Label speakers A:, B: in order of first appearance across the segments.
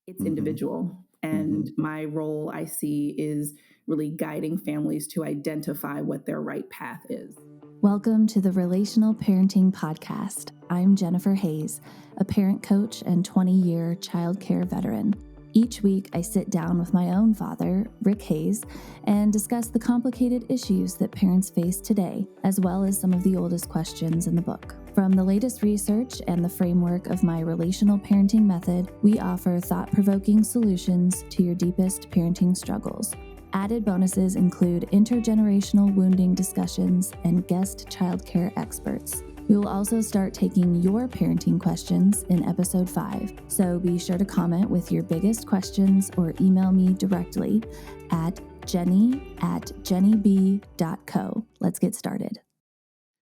A: it's
B: Mm-hmm.
A: individual.
B: Mm-hmm.
A: And my role I see is really guiding families to identify what their right path is.
C: Welcome to the Relational Parenting Podcast. I'm Jennifer Hayes, a parent coach and 20-year childcare veteran. Each week, I sit down with my own father, Rick Hayes, and discuss the complicated issues that parents face today, as well as some of the oldest questions in the book. From the latest research and the framework of my relational parenting method, we offer thought-provoking solutions to your deepest parenting struggles. Added bonuses include intergenerational wounding discussions and guest childcare experts. We will also start taking your parenting questions in episode 5, so be sure to comment with your biggest questions or email me directly at jenny@jennyb.co. Let's get started.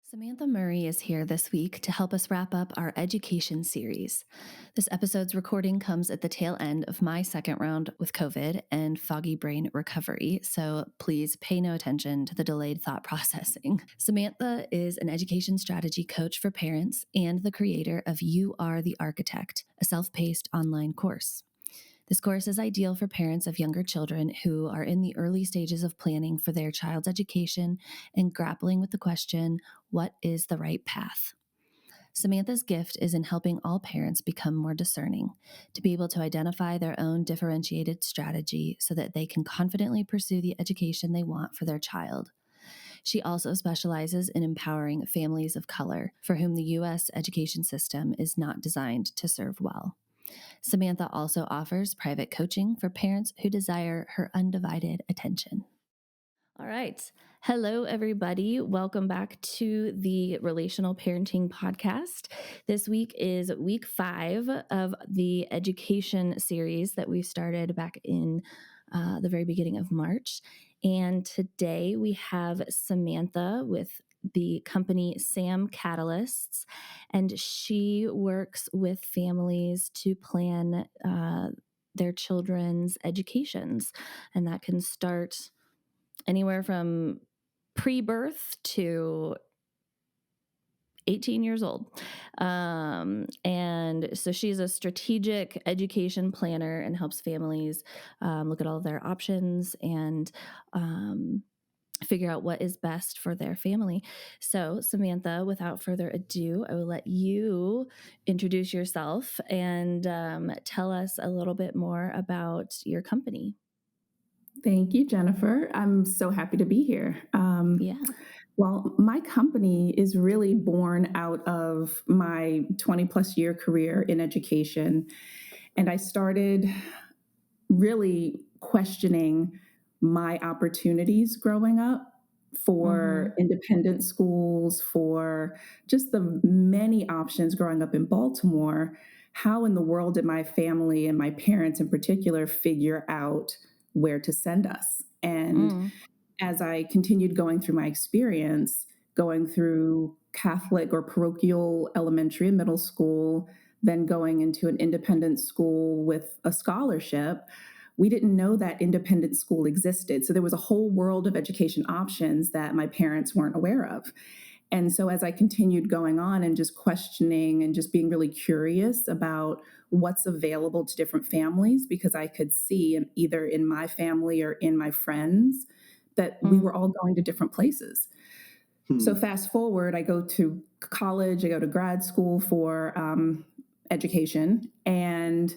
C: Samantha Murray is here this week to help us wrap up our education series. This episode's recording comes at the tail end of my second round with COVID and foggy brain recovery, so please pay no attention to the delayed thought processing. Samantha is an education strategy coach for parents and the creator of You Are the Architect, a self-paced online course. This course is ideal for parents of younger children who are in the early stages of planning for their child's education and grappling with the question, what is the right path? Samantha's gift is in helping all parents become more discerning, to be able to identify their own differentiated strategy so that they can confidently pursue the education they want for their child. She also specializes in empowering families of color for whom the U.S. education system is not designed to serve well. Samantha also offers private coaching for parents who desire her undivided attention. All right. Hello, everybody. Welcome back to the Relational Parenting Podcast. This week is week 5 of the education series that we started back in the very beginning of March. And today we have Samantha with the company Sam Catalysts, and she works with families to plan their children's educations. And that can start anywhere from pre-birth to 18 years old. And so she's a strategic education planner and helps families look at all of their options and figure out what is best for their family. So, Samantha, without further ado, I will let you introduce yourself and tell us a little bit more about your company.
A: Thank you, Jennifer. I'm so happy to be here.
C: Yeah.
A: Well, my company is really born out of my 20 plus year career in education. And I started really questioning my opportunities growing up for independent schools, for just the many options growing up in Baltimore. How in the world did my family and my parents in particular figure out where to send us? And as I continued going through my experience, going through Catholic or parochial elementary and middle school, then going into an independent school with a scholarship, we didn't know that independent school existed. So there was a whole world of education options that my parents weren't aware of. And so as I continued going on and just questioning and just being really curious about what's available to different families, because I could see either in my family or in my friends that we were all going to different places. So fast forward, I go to college, I go to grad school for education, and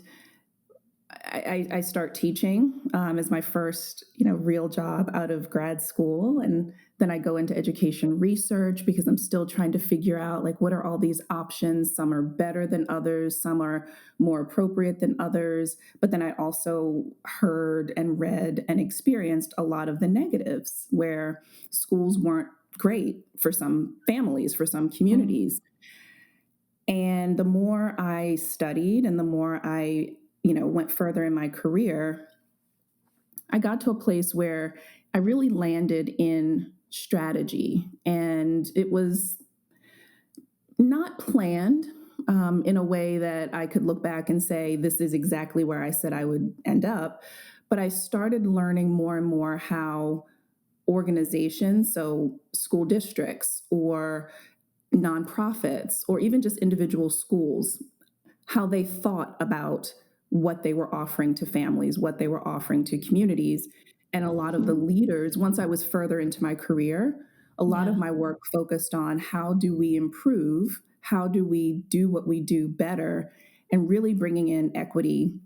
A: I start teaching as my first, real job out of grad school. And then I go into education research because I'm still trying to figure out, like, what are all these options? Some are better than others. Some are more appropriate than others. But then I also heard and read and experienced a lot of the negatives where schools weren't great for some families, for some communities. And the more I studied and the more I went further in my career, I got to a place where I really landed in strategy. And it was not planned in a way that I could look back and say, this is exactly where I said I would end up. But I started learning more and more how organizations, so school districts or nonprofits, or even just individual schools, how they thought about what they were offering to families, what they were offering to communities. And a lot of the leaders, once I was further into my career, a lot of
C: Yeah.
A: my work focused on how do we improve, how do we do what we do better, and really bringing in equity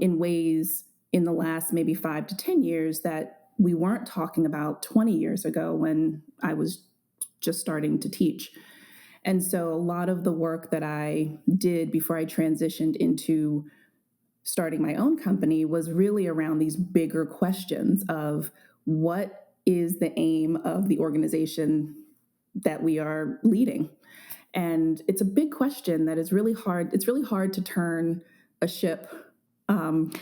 A: in ways in the last maybe 5 to 10 years that we weren't talking about 20 years ago when I was just starting to teach. And so a lot of the work that I did before I transitioned into starting my own company was really around these bigger questions of what is the aim of the organization that we are leading. And it's a big question that is really hard. It's really hard to turn a ship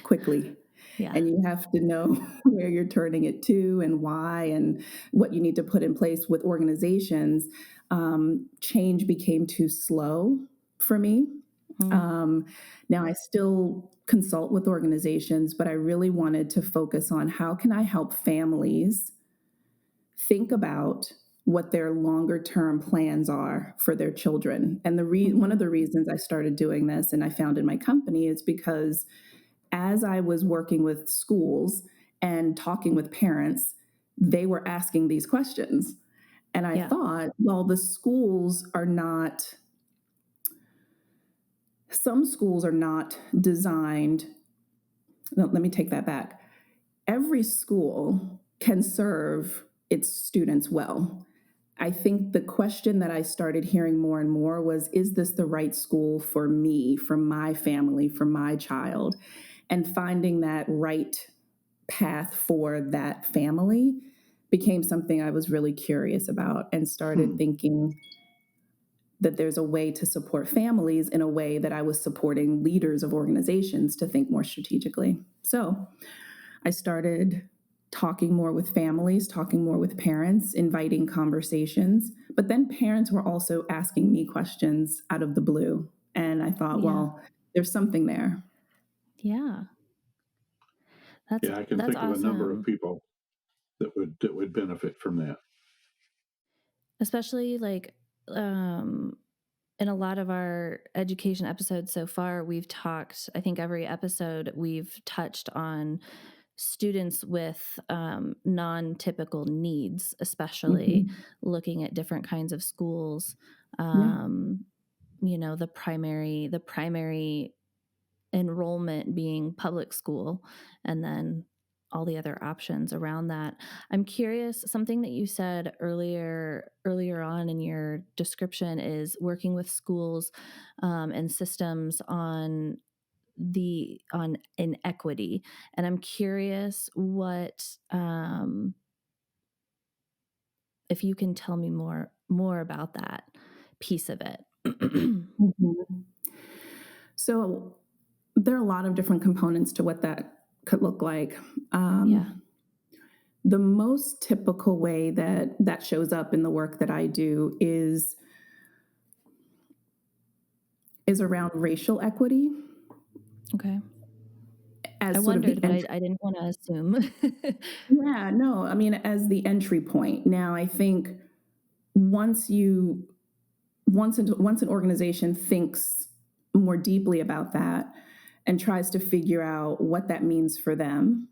A: quickly.
C: Yeah.
A: And you have to know where you're turning it to and why and what you need to put in place with organizations. Change became too slow for me.
C: Mm.
A: Um, Now, I still consult with organizations, but I really wanted to focus on how can I help families think about what their longer term plans are for their children. And one of
C: Mhm.
A: the reasons I started doing this and I founded my company is because as I was working with schools and talking with parents, they were asking these questions. And I
C: Yeah.
A: thought, well, some schools are not designed. No, let me take that back. Every school can serve its students well. I think the question that I started hearing more and more was, is this the right school for me, for my family, for my child? And finding that right path for that family became something I was really curious about and started
B: Hmm.
A: thinking that there's a way to support families in a way that I was supporting leaders of organizations to think more strategically. So I started talking more with families, talking more with parents, inviting conversations. But then parents were also asking me questions out of the blue. And I thought,
C: Yeah.
A: well, there's something there.
C: Yeah. That's
B: Yeah, I can
C: that's
B: think of a number of
C: awesome.
B: people that would benefit from that.
C: Especially like um in a lot of our education episodes so far, we've talked, I think every episode we've touched on students with non-typical needs, especially
A: Mhm.
C: looking at different kinds of schools.
A: Yeah.
C: Um, the primary enrollment being public school, and then all the other options around that. I'm curious, something that you said earlier on in your description is working with schools and systems on inequity, and I'm curious what if you can tell me more about that piece of it.
A: Mhm. So there are a lot of different components to what that could look like.
C: Yeah.
A: The most typical way that that shows up in the work that I do is around racial equity
C: Okay. I
A: as sort of the
C: wondered, but I,
A: entry.
C: I didn't want to assume.
A: Yeah, no, I mean, as the entry point. Now, I think once you once an organization thinks more deeply about that and tries to figure out what that means for them,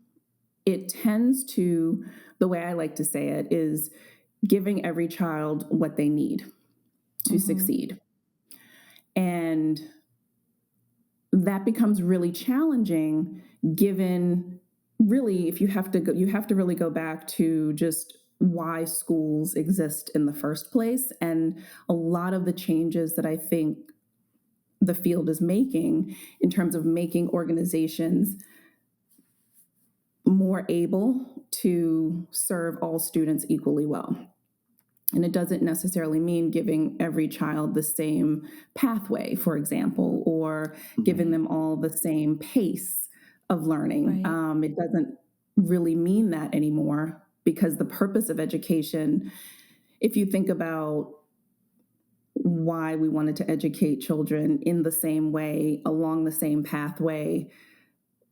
A: it tends to, the way I like to say it is giving every child what they need to
C: Hmm.
A: succeed. And that becomes really challenging given, really, if you have to really go back to just why schools exist in the first place. And a lot of the changes that I think the field is making in terms of making organizations more able to serve all students equally well. And it doesn't necessarily mean giving every child the same pathway, for example, or giving
B: Mhm.
C: Right.
A: them all the same pace of learning.
C: Right.
A: It doesn't really mean that anymore because the purpose of education, if you think about why we wanted to educate children in the same way, along the same pathway,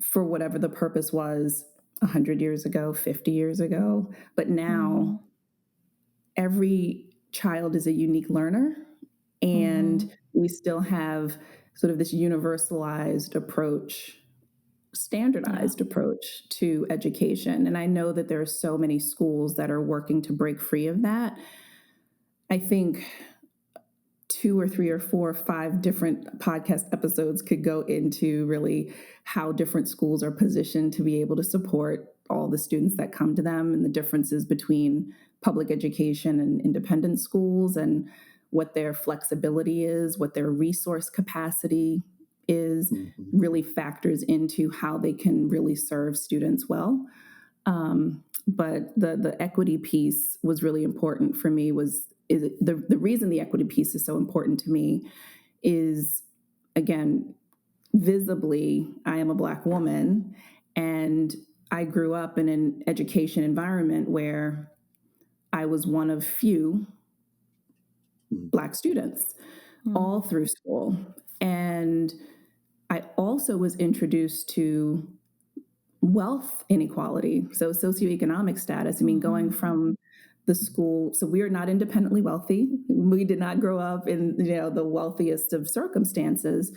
A: for whatever the purpose was 100 years ago, 50 years ago, but
C: Hmm.
A: now every child is a unique learner,
C: Hmm.
A: and we still have sort of this universalized approach, standardized approach to education. And I know that there are so many schools that are working to break free of that. I think 2 or 3 or 4 or 5 different podcast episodes could go into really how different schools are positioned to be able to support all the students that come to them, and the differences between public education and independent schools, and what their flexibility is, what their resource capacity is, really factors into how they can really serve students well. But the equity piece was really important for me. The reason the equity piece is so important to me is, again, visibly, I am a Black woman, and I grew up in an education environment where I was one of few Black students all through school. And I also was introduced to wealth inequality, so socioeconomic status. I mean, going from the school, so we are not independently wealthy. We did not grow up in the wealthiest of circumstances.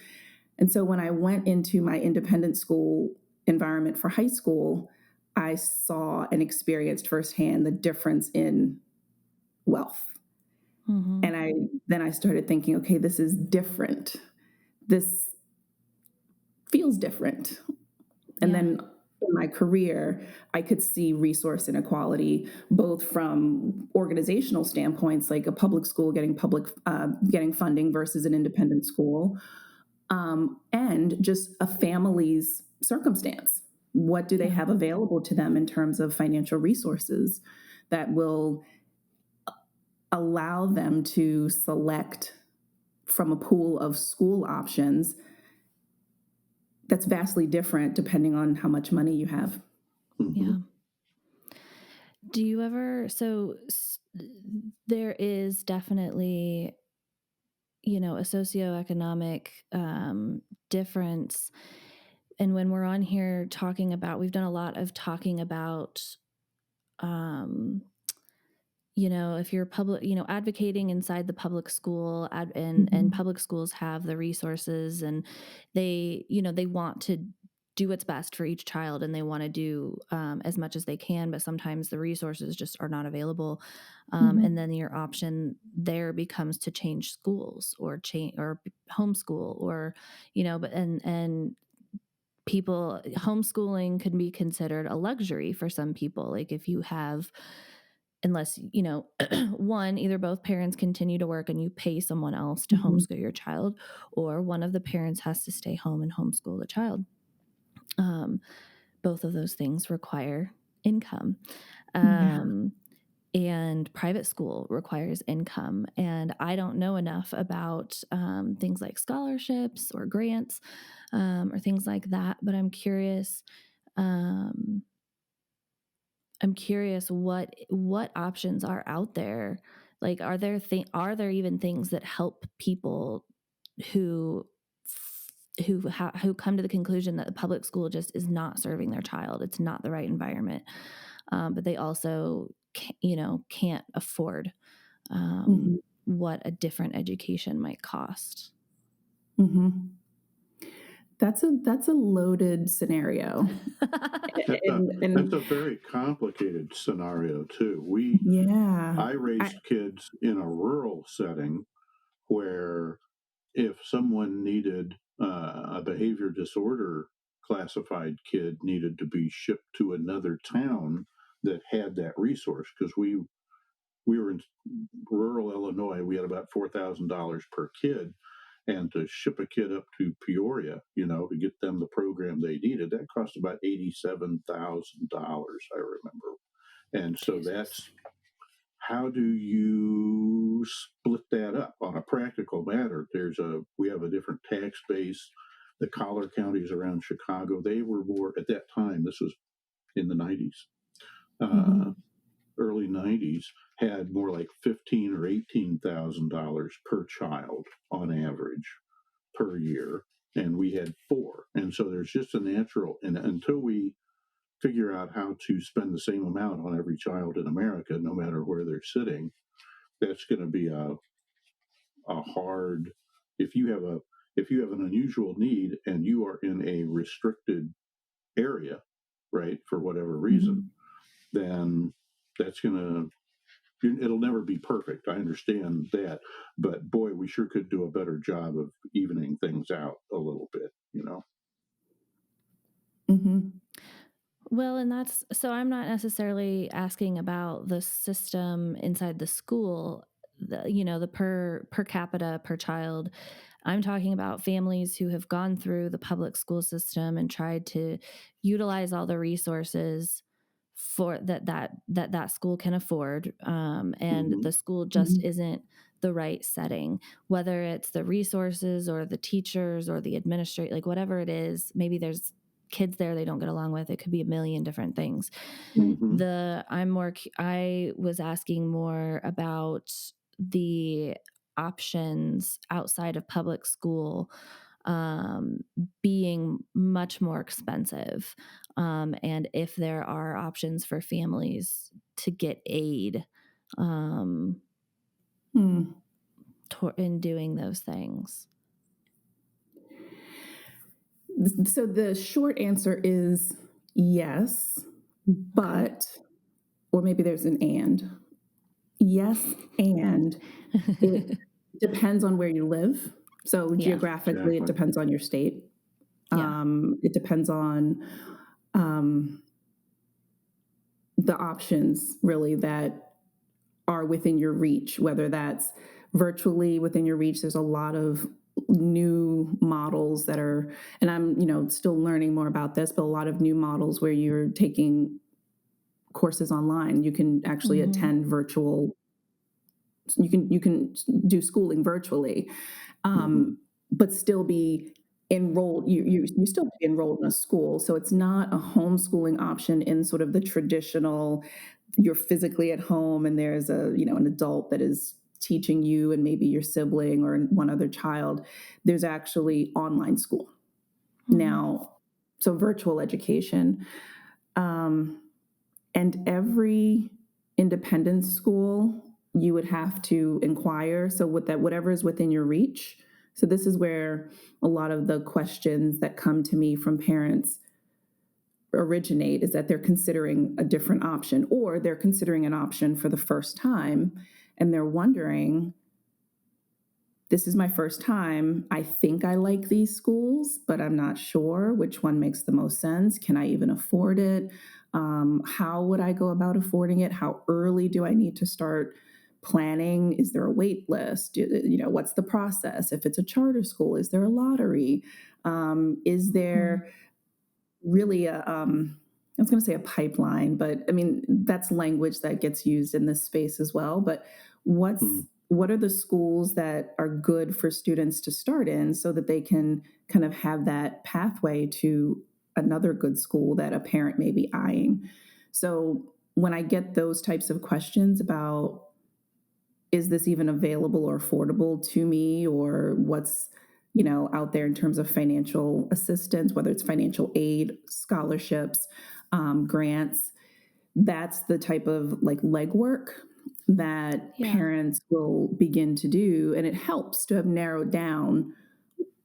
A: And so when I went into my independent school environment for high school, I saw and experienced firsthand the difference in wealth. And I started thinking, okay, this is different. This feels different. And then in my career, I could see resource inequality, both from organizational standpoints, like a public school getting funding versus an independent school, and just a family's circumstance. What do they have available to them in terms of financial resources that will allow them to select from a pool of school options that's vastly different depending on how much money you have.
C: Yeah. Do you ever, there is definitely, a socioeconomic difference. And when we're on here talking about, we've done a lot of talking about, if you're public, advocating inside the public school, and public schools have the resources, and they want to do what's best for each child, and they want to do as much as they can, but sometimes the resources just are not available. And then your option there becomes to change schools or homeschool, or, and people, homeschooling can be considered a luxury for some people. Like if you have, unless, one, either both parents continue to work and you pay someone else to homeschool your child, or one of the parents has to stay home and homeschool the child. Both of those things require income. And private school requires income. And I don't know enough about things like scholarships or grants or things like that, but I'm curious. I'm curious what options are out there. Like, are there even things that help people who come to the conclusion that the public school just is not serving their child? It's not the right environment, but they also can't afford what a different education might cost.
A: That's a loaded scenario.
B: That's a very complicated scenario too. I raised kids in a rural setting where if someone needed a behavior disorder classified kid needed to be shipped to another town that had that resource, because we were in rural Illinois, we had about $4,000 per kid, and to ship a kid up to Peoria, to get them the program they needed, that cost about $87,000, I remember. And so that's, how do you split that up on a practical matter? We have a different tax base. The collar counties around Chicago, they were more at that time. This was in the 90s, early 90s, had more like $15,000 or $18,000 per child on average per year, and we had 4. And so there's just a natural, and until we figure out how to spend the same amount on every child in America, no matter where they're sitting, that's going to be a hard. If you have if you have an unusual need and you are in a restricted area, right, for whatever reason, then that's going to, it'll never be perfect. I understand that, but boy, we sure could do a better job of evening things out a little bit, you know?
C: Mm-hmm. Well, and that's, so I'm not necessarily asking about the system inside the school, the per capita, per child. I'm talking about families who have gone through the public school system and tried to utilize all the resources for that school can afford, and the school just isn't the right setting, whether it's the resources or the teachers or the administrator, like whatever it is. Maybe there's kids there they don't get along with. It could be a million different things. I was asking more about the options outside of public school being much more expensive, and if there are options for families to get aid in doing those things.
A: So the short answer is yes, but, or maybe there's an and. Yes, and it depends on where you live. So geographically,
B: Exactly.
A: it depends on your state. It depends on the options really that are within your reach, whether that's virtually within your reach. There's a lot of new models that are, and I'm still learning more about this, but a lot of new models where you're taking courses online. You can actually attend virtual. You can do schooling virtually, but still be enrolled. You still be enrolled in a school, so it's not a homeschooling option in sort of the traditional. You're physically at home, and there's an adult that is teaching you, and maybe your sibling or one other child. There's actually online school now, so virtual education. And every independent school, you would have to inquire. So with that, whatever is within your reach. So this is where a lot of the questions that come to me from parents originate, is that they're considering a different option, or they're considering an option for the first time, and they're wondering, this is my first time. I think I like these schools, but I'm not sure which one makes the most sense. Can I even afford it? How would I go about affording it? How early do I need to start planning? Is there a wait list? What's the process? If it's a charter school, is there a lottery? Is there really I was going to say a pipeline, but I mean, that's language that gets used in this space as well. But what are the schools that are good for students to start in, so that they can kind of have that pathway to another good school that a parent may be eyeing? So when I get those types of questions about, is this even available or affordable to me, or what's out there in terms of financial assistance, whether it's financial aid, scholarships, grants, that's the type of like legwork that parents will begin to do. And it helps to have narrowed down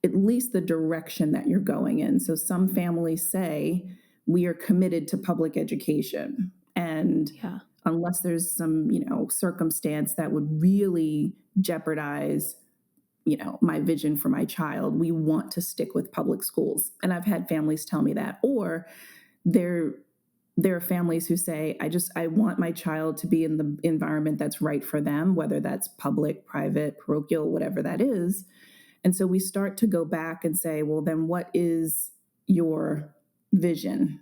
A: at least the direction that you're going in. So some families say, we are committed to public education. And unless there's some, circumstance that would really jeopardize, my vision for my child, we want to stick with public schools. And I've had families tell me that. Or there are families who say, I want my child to be in the environment that's right for them, whether that's public, private, parochial, whatever that is. And so we start to go back and say, well, then what is your vision?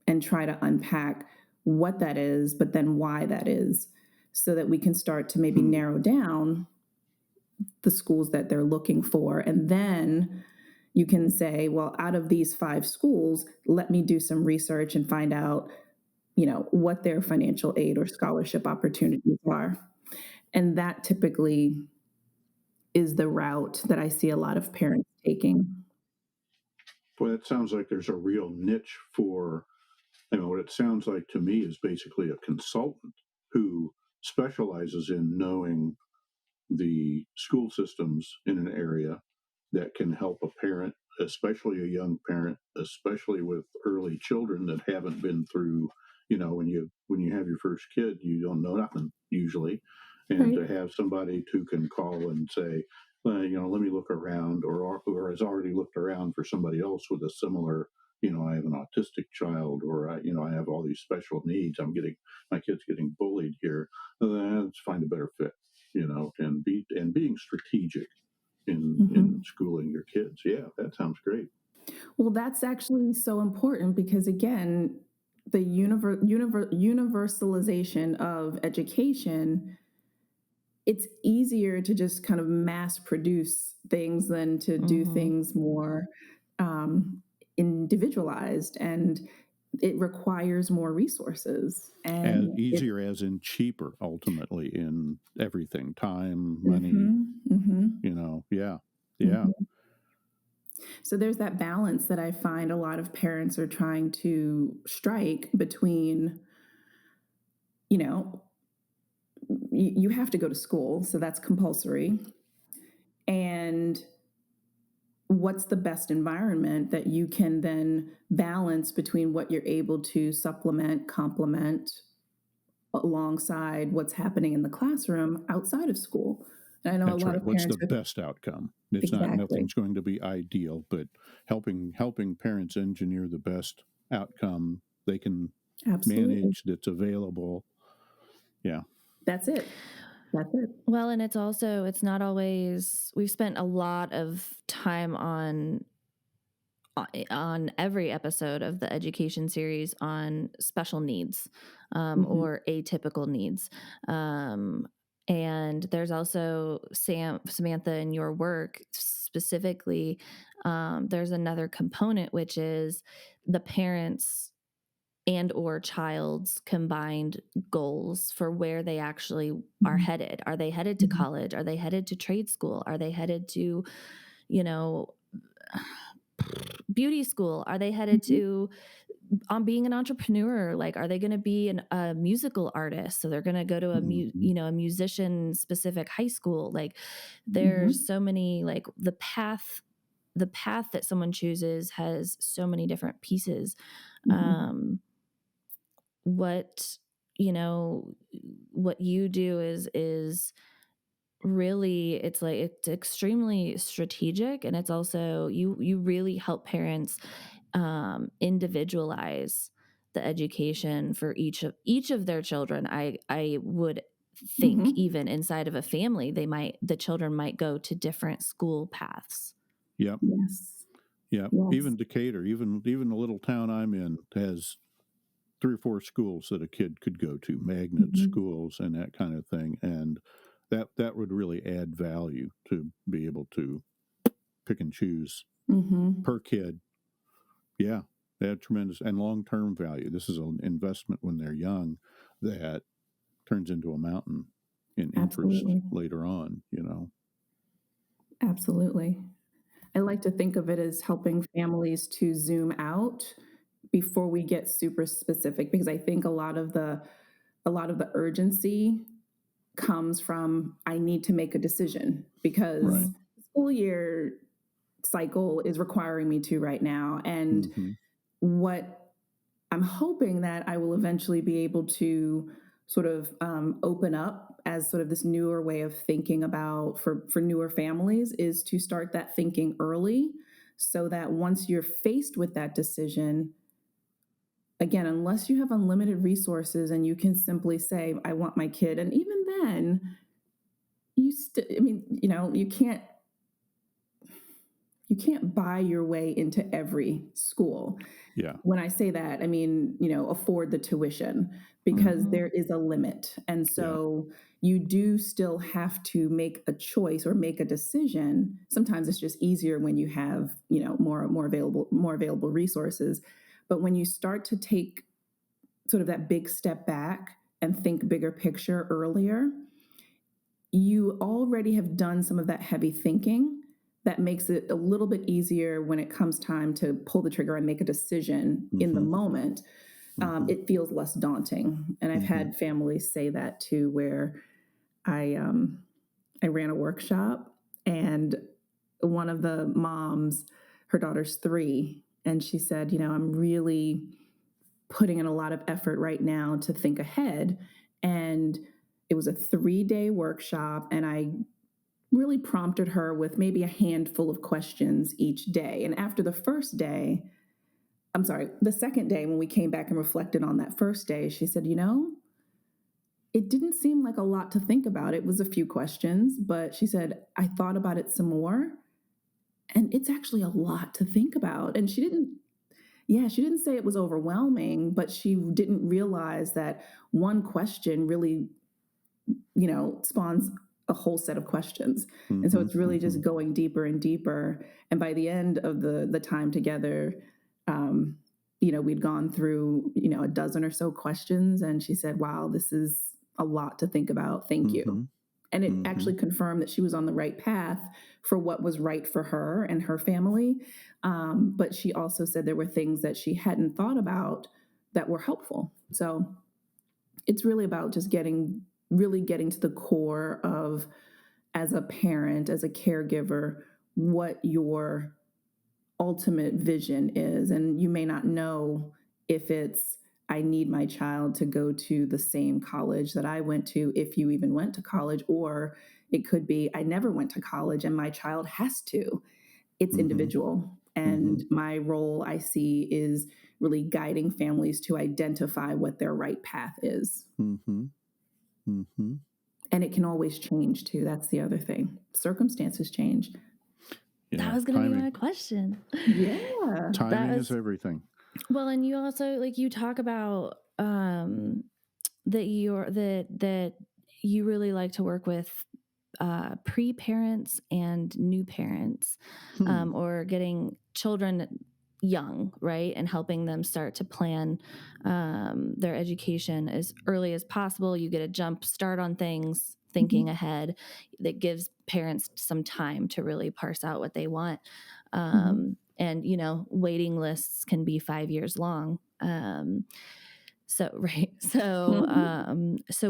A: And try to unpack what that is, but then why that is, so that we can start to maybe narrow down the schools that they're looking for. And then you can say, well, out of these 5 schools, let me do some research and find out, what their financial aid or scholarship opportunities are. And that typically is the route that I see a lot of parents taking.
B: Boy, it sounds like there's a real niche for, what it sounds like to me is basically a consultant who specializes in knowing the school systems in an area that can help a parent, especially a young parent, especially with early children that haven't been through, when you have your first kid, you don't know nothing usually. And
A: Right.
B: to have somebody who can call and say, let me look around, or has already looked around for somebody else with a similar, I have an autistic child, or I have all these special needs. My kid's getting bullied here. Let's find a better fit, and being strategic in schooling your kids. Yeah, that sounds great.
A: Well, that's actually so important because, again, the universalization of education, it's easier to just kind of mass produce things than to do things more um, individualized, and it requires more resources.
B: As
A: And it,
B: easier as in cheaper, ultimately, in everything, time, money,
A: mhm, mhm,
B: yeah. Yeah.
A: mhm. So there's that balance that I find a lot of parents are trying to strike between, you know, you have to go to school, so that's compulsory. And what's the best environment that you can then balance between what you're able to supplement, complement alongside what's happening in the classroom outside of school. And I know a
B: That's
A: lot
B: right.
A: of
B: What's
A: parents
B: the
A: are
B: best outcome? It's not,
A: exactly,
B: nothing's going to be ideal, but helping parents engineer the best outcome they can
A: absolutely.
B: manage, that's available. Yeah.
A: That's it. That's it.
C: Well, and it's not always, we've spent a lot of time on every episode of the education series on special needs
A: Mm-hmm.
C: or atypical needs. And there's also Samantha, in your work specifically, there's another component, which is the parents and or child's combined goals for where they actually are
A: Mm-hmm.
C: headed. Are they headed to
A: Mm-hmm.
C: college? Are they headed to trade school? Are they headed to, you know, beauty school? Are they headed
A: Mm-hmm.
C: to on being an entrepreneur? Like, are they going to be a musical artist? So they're going to go to
B: Mm-hmm.
C: a musician specific high school. Like, there's
A: Mm-hmm.
C: so many, like the path that someone chooses has so many different pieces.
A: Mm-hmm.
C: Um, what, what you do is really, it's like, it's extremely strategic, and it's also, you really help parents individualize the education for each of their children. I would think,
A: Mm-hmm.
C: even inside of a family, the children might go to different school paths.
B: Yep.
A: Yes.
B: Yep.
A: Yes.
B: Even Decatur, even the little town I'm in, has 3 or 4 schools that a kid could go to, magnet
A: Mm-hmm.
B: schools and that kind of thing. And that would really add value to be able to pick and choose
A: Mm-hmm.
B: per kid. Yeah, they have tremendous and long-term value. This is an investment when they're young that turns into a mountain in interest
A: Absolutely.
B: later on.
A: Absolutely. I like to think of it as helping families to zoom out before we get super specific, because I think a lot of the urgency comes from I need to make a decision because
B: Right.
A: the school year cycle is requiring me to right now. And
B: Mm-hmm.
A: what I'm hoping that I will eventually be able to sort of open up as sort of this newer way of thinking about for newer families is to start that thinking early, so that once you're faced with that decision, again, unless you have unlimited resources and you can simply say, I want my kid, and even then, I mean, you can't buy your way into every school.
B: Yeah.
A: When I say that, I mean, afford the tuition, because
B: Mm-hmm.
A: there is a limit. And
B: Yeah.
A: so you do still have to make a choice or make a decision. Sometimes it's just easier when you have, more available resources. But when you start to take sort of that big step back and think bigger picture earlier, you already have done some of that heavy thinking that makes it a little bit easier when it comes time to pull the trigger and make a decision in the
B: Mm-hmm.
A: moment.
B: Mm-hmm.
A: It feels less daunting. And I've
B: Mm-hmm.
A: had families say that too, where I ran a workshop, and one of the moms, her daughter's 3, and she said, I'm really putting in a lot of effort right now to think ahead. And it was a 3-day workshop, and I really prompted her with maybe a handful of questions each day. And after the second day, when we came back and reflected on that first day, she said, it didn't seem like a lot to think about. It was a few questions, but she said, I thought about it some more, and it's actually a lot to think about. And she didn't say it was overwhelming, but she didn't realize that one question really, spawns a whole set of questions. Mm-hmm, and so it's really just going deeper and deeper. And by the end of the time together, we'd gone through, a dozen or so questions. And she said, wow, this is a lot to think about. Thank you. And it actually confirmed that she was on the right path for what was right for her and her family. But she also said there were things that she hadn't thought about that were helpful. So it's really about just getting to the core of, as a parent, as a caregiver, what your ultimate vision is. And you may not know if it's, I need my child to go to the same college that I went to, if you even went to college, or it could be, I never went to college and my child has to. It's individual. And my role, I see, is really guiding families to identify what their right path is. And it can always change too. That's the other thing. Circumstances change.
C: Yeah, that was going to be my question.
A: Yeah.
B: Timing is everything.
C: Well, and you also, you talk about that you really like to work with pre-parents and new parents, or getting children young, right? And helping them start to plan their education as early as possible. You get a jump start on things, thinking ahead, that gives parents some time to really parse out what they want. And, waiting lists can be 5 years long. So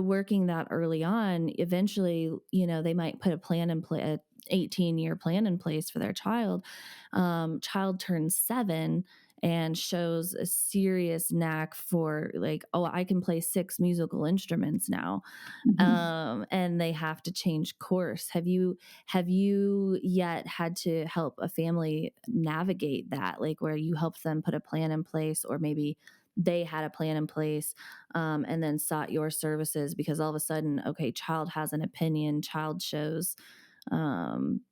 C: working that early on, eventually, they might put a plan in place, an 18-year plan in place for their child. Child turns 7 and shows a serious knack for I can play 6 musical instruments now. And they have to change course. Have you yet had to help a family navigate that, where you helped them put a plan in place, or maybe they had a plan in place, and then sought your services because all of a sudden, okay, child has an opinion, child shows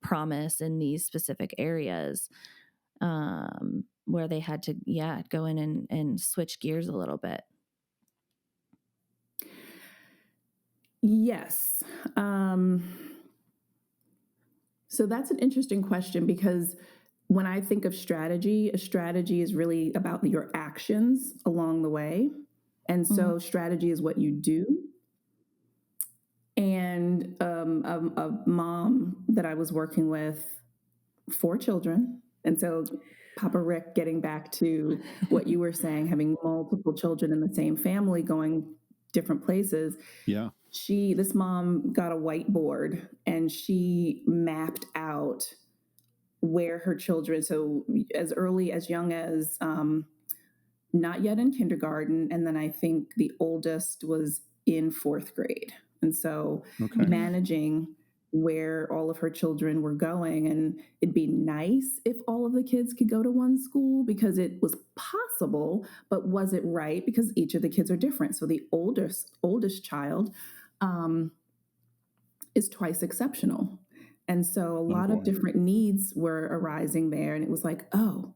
C: promise in these specific areas, where they had to, go in and switch gears a little bit?
A: Yes. So that's an interesting question, because when I think of strategy, a strategy is really about your actions along the way. And so strategy is what you do. And a mom that I was working with, 4 children. And so Papa Rick, getting back to what you were saying, having multiple children in the same family going different places.
B: Yeah.
A: This mom got a whiteboard and she mapped out where her children, so as early, as young as not yet in kindergarten, and then I think the oldest was in 4th grade. And so managing where all of her children were going, and it'd be nice if all of the kids could go to one school because it was possible, but was it right? Because each of the kids are different. So the oldest child is twice exceptional. And so a lot of different needs were arising there. And it was like, oh,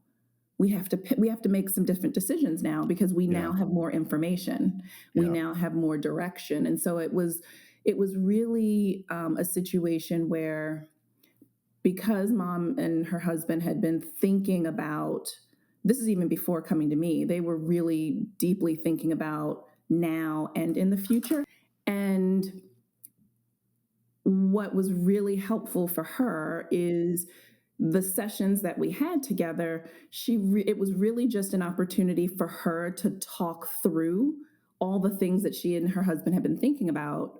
A: we have to make some different decisions now, because we now have more information. We now have more direction. And so it was really a situation where, because mom and her husband had been thinking about, this is even before coming to me, they were really deeply thinking about now and in the future. And what was really helpful for her is the sessions that we had together. It was really just an opportunity for her to talk through all the things that she and her husband had been thinking about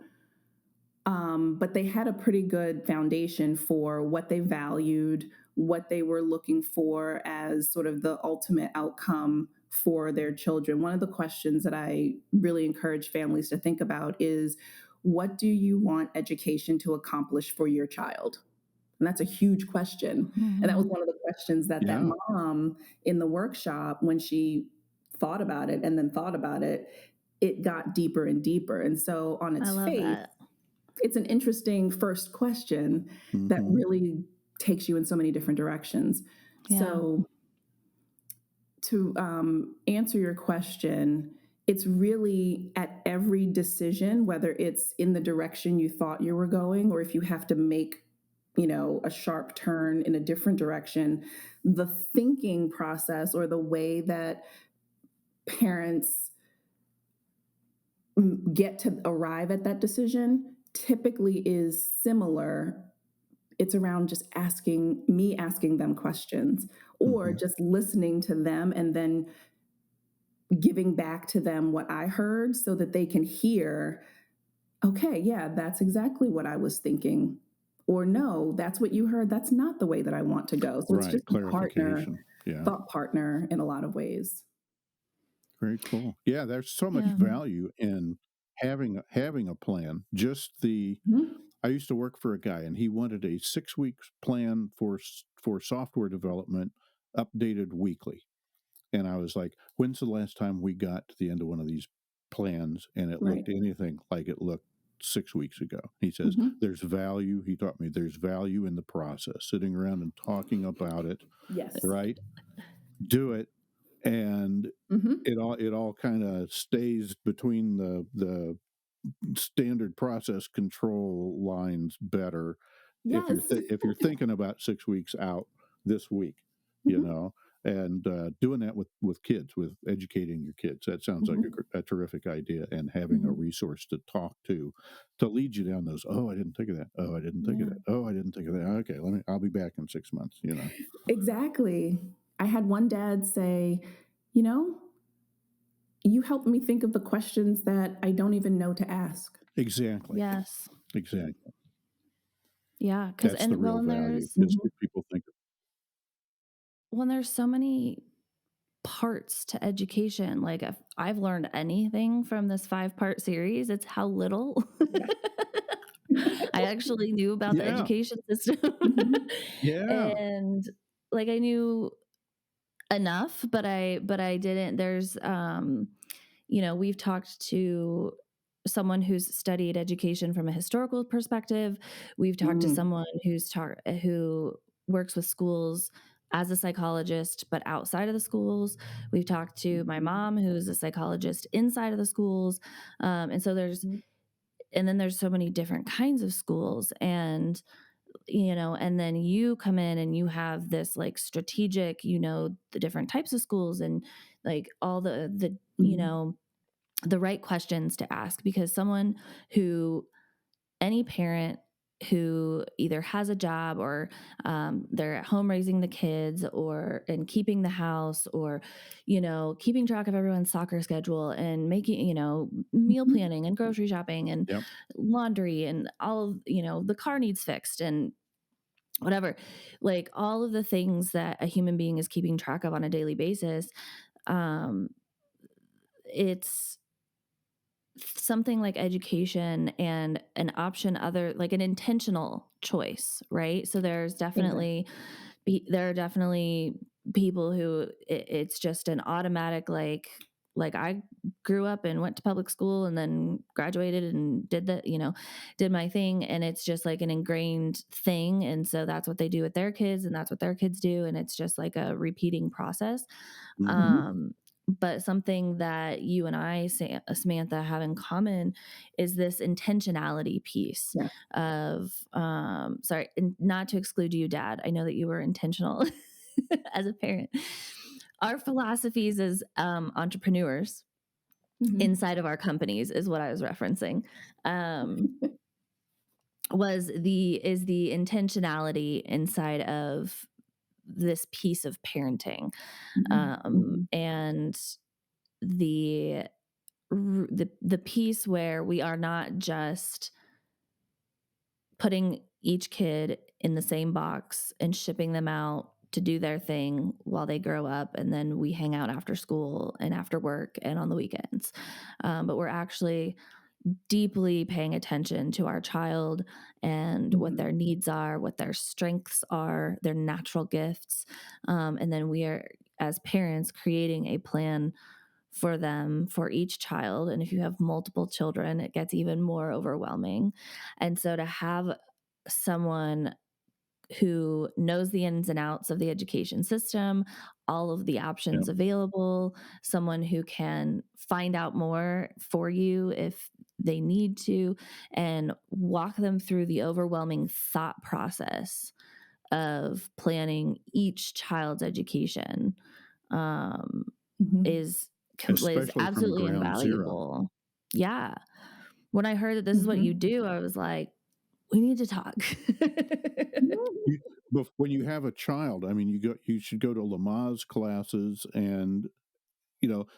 A: But they had a pretty good foundation for what they valued, what they were looking for as sort of the ultimate outcome for their children. One of the questions that I really encourage families to think about is, what do you want education to accomplish for your child? And that's a huge question.
C: Mm-hmm.
A: And that was one of the questions that mom in the workshop, when she thought about it and then thought about it, it got deeper and deeper. And so on its face, it's an interesting first question that really takes you in so many different directions. Yeah. So to answer your question, it's really at every decision, whether it's in the direction you thought you were going, or if you have to make, a sharp turn in a different direction, the thinking process or the way that parents get to arrive at that decision typically is similar. It's around just asking them questions, or just listening to them and then giving back to them what I heard so that they can hear, okay, yeah, that's exactly what I was thinking. Or no, that's what you heard. That's not the way that I want to go. So it's just
B: clarification.
A: Thought partner in a lot of ways.
B: Very cool. Yeah, there's so much value in having a plan. I used to work for a guy, and he wanted a 6-week plan for software development, updated weekly. And I was like, when's the last time we got to the end of one of these plans and it looked anything like it looked 6 weeks ago? He says, there's value. He taught me there's value in the process, sitting around and talking about it.
A: Yes.
B: Right? Do it. And it all kind of stays between the standard process control lines better.
A: Yes.
B: If you're thinking about 6 weeks out this week, and doing that with kids, with educating your kids, that sounds like a terrific idea. And having a resource to talk to lead you down those. Oh, I didn't think of that. Oh, I didn't think of that. Oh, I didn't think of that. Okay, I'll be back in 6 months.
A: Exactly. I had one dad say, you helped me think of the questions that I don't even know to ask.
B: Exactly.
C: Yes.
B: Exactly.
C: Yeah.
B: That's the real value. Is what people think of.
C: When there's so many parts to education, like if I've learned anything from this 5-part series, it's how little I actually knew about the education system. And like I knew enough, but I didn't. There's we've talked to someone who's studied education from a historical perspective. We've talked to someone who works with schools as a psychologist, but outside of the schools. We've talked to my mom, who's a psychologist inside of the schools. And so and then there's so many different kinds of schools, and and then you come in and you have this like strategic, the different types of schools and like all the the right questions to ask, because any parent who either has a job or they're at home raising the kids or and keeping the house or, keeping track of everyone's soccer schedule and making, meal planning and grocery shopping and laundry and all, the car needs fixed and whatever, like all of the things that a human being is keeping track of on a daily basis. It's something like education and an option other, like an intentional choice, right? So there's definitely there are definitely people who it's just an automatic like I grew up and went to public school and then graduated and did did my thing, and it's just like an ingrained thing, and so that's what they do with their kids and that's what their kids do, and it's just like a repeating process. But something that you and I, Samantha, have in common is this intentionality piece of, sorry, not to exclude you, Dad. I know that you were intentional as a parent. Our philosophies as entrepreneurs inside of our companies is what I was referencing. Is the intentionality inside of this piece of parenting, and the piece where we are not just putting each kid in the same box and shipping them out to do their thing while they grow up. And then we hang out after school and after work and on the weekends. But we're actually deeply paying attention to our child and what their needs are, what their strengths are, their natural gifts. And then we are, as parents, creating a plan for them, for each child. And if you have multiple children, it gets even more overwhelming. And so to have someone who knows the ins and outs of the education system, all of the options available, someone who can find out more for you if they need to, and walk them through the overwhelming thought process of planning each child's education is
B: especially from
C: absolutely
B: ground zero.
C: invaluable. Yeah. When I heard that this is what you do, I was like, we need to talk.
B: When you have a child, I mean, you should go to Lamaze classes and,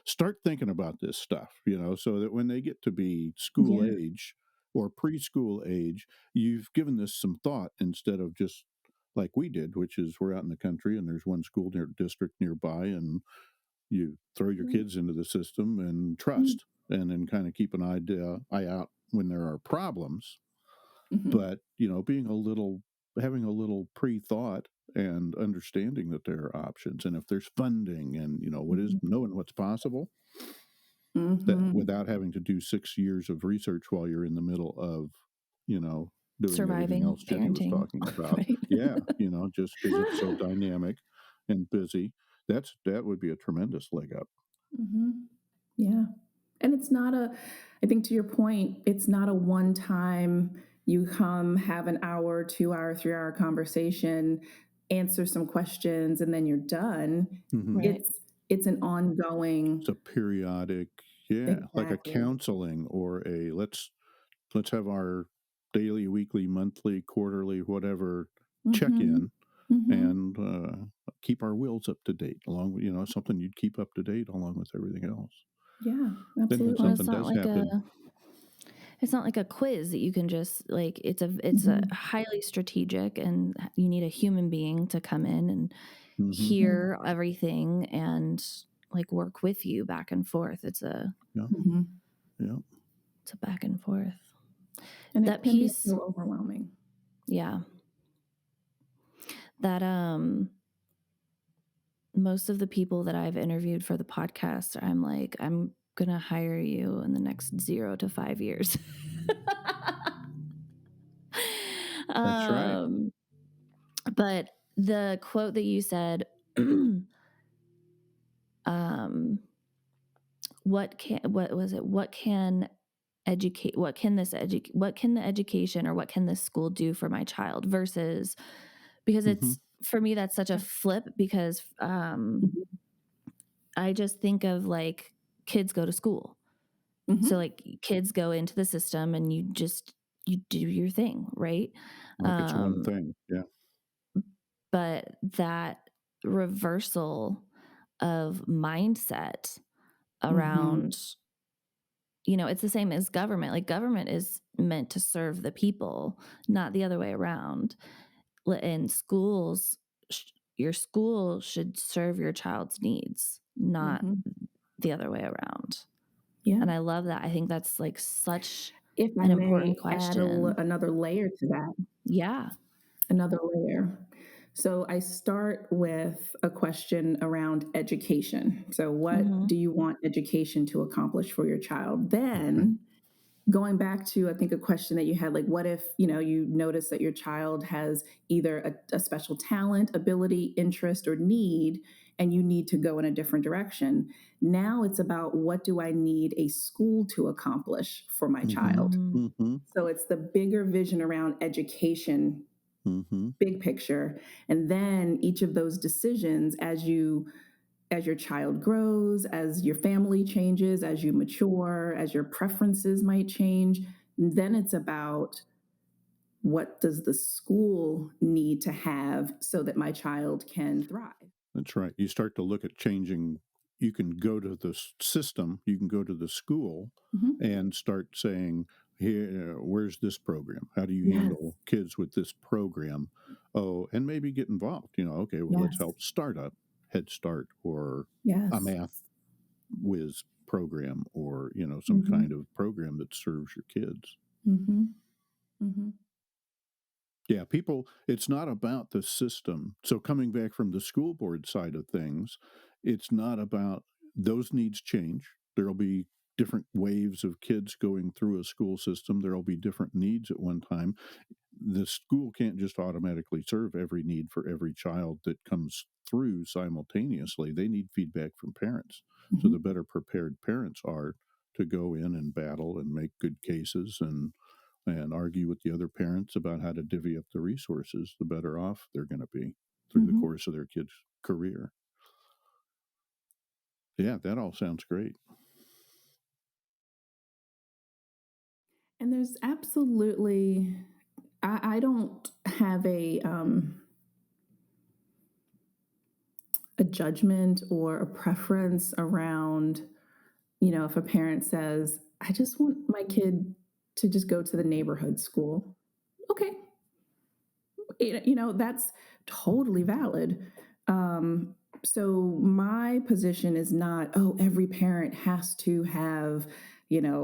B: start thinking about this stuff, so that when they get to be school age or preschool age, you've given this some thought instead of just like we did, which is we're out in the country and there's one school district nearby, and you throw your kids into the system and trust, and then kind of keep an eye out when there are problems. But, having a little pre-thought and understanding that there are options, and if there's funding and, knowing what's possible, that without having to do 6 years of research while you're in the middle of, doing
C: surviving
B: everything else Jenny was
C: parenting.
B: talking about.
C: Right.
B: Yeah, just because it's so dynamic and busy, that would be a tremendous leg up.
A: Yeah. And it's not I think to your point, it's not a one time you come, have an hour, 2 hour, 3 hour conversation, answer some questions, and then you're done.
C: Right.
A: It's an ongoing.
B: It's a periodic, like a counseling or a let's have our daily, weekly, monthly, quarterly, whatever check-in, and keep our wills up to date, along with, something you'd keep up to date along with everything else.
A: Yeah, absolutely.
B: Then when something does happen,
C: it's not like a quiz that you can just it's a highly strategic, and you need a human being to come in and hear everything and work with you back and forth. It's a it's a back and forth.
A: And
C: that
A: it can
C: piece
A: be so overwhelming.
C: Yeah. That most of the people that I've interviewed for the podcast, I'm like, I'm going to hire you in the next 0 to 5 years.
B: That's right.
C: But the quote that you said, what can the education or what can this school do for my child, versus, because it's, for me, that's such a flip, because I just think of kids go to school. So kids go into the system and you do your thing, right?
B: It's one thing. Yeah.
C: But that reversal of mindset around, it's the same as government. Government is meant to serve the people, not the other way around. In schools, your school should serve your child's needs, not the other way around. Yeah. And I love that. I think that's such an important question.
A: Add another layer to that.
C: Yeah.
A: Another layer. So I start with a question around education. So what do you want education to accomplish for your child? Then going back to, I think, a question that you had, what if, you notice that your child has either a special talent, ability, interest, or need, and you need to go in a different direction. Now it's about, what do I need a school to accomplish for my child? So it's the bigger vision around education, big picture. And then each of those decisions, as your child grows, as your family changes, as you mature, as your preferences might change, then it's about, what does the school need to have so that my child can thrive?
B: That's right. You start to look at changing. You can go to the system, you can go to the school and start saying, here, where's this program? How do you handle kids with this program? Oh, and maybe get involved. Okay, well, let's help start a Head Start or a math whiz program, or some kind of program that serves your kids. Yeah, it's not about the system. So coming back from the school board side of things, it's not about those needs change. There'll be different waves of kids going through a school system. There'll be different needs at one time. The school can't just automatically serve every need for every child that comes through simultaneously. They need feedback from parents. So the better prepared parents are to go in and battle and make good cases and argue with the other parents about how to divvy up the resources, the better off they're going to be through the course of their kid's career. Yeah, that all sounds great.
A: And there's absolutely, I don't have a judgment or a preference around, if a parent says, I just want my kid to just go to the neighborhood school. Okay. That's totally valid. So my position is not, oh, every parent has to have,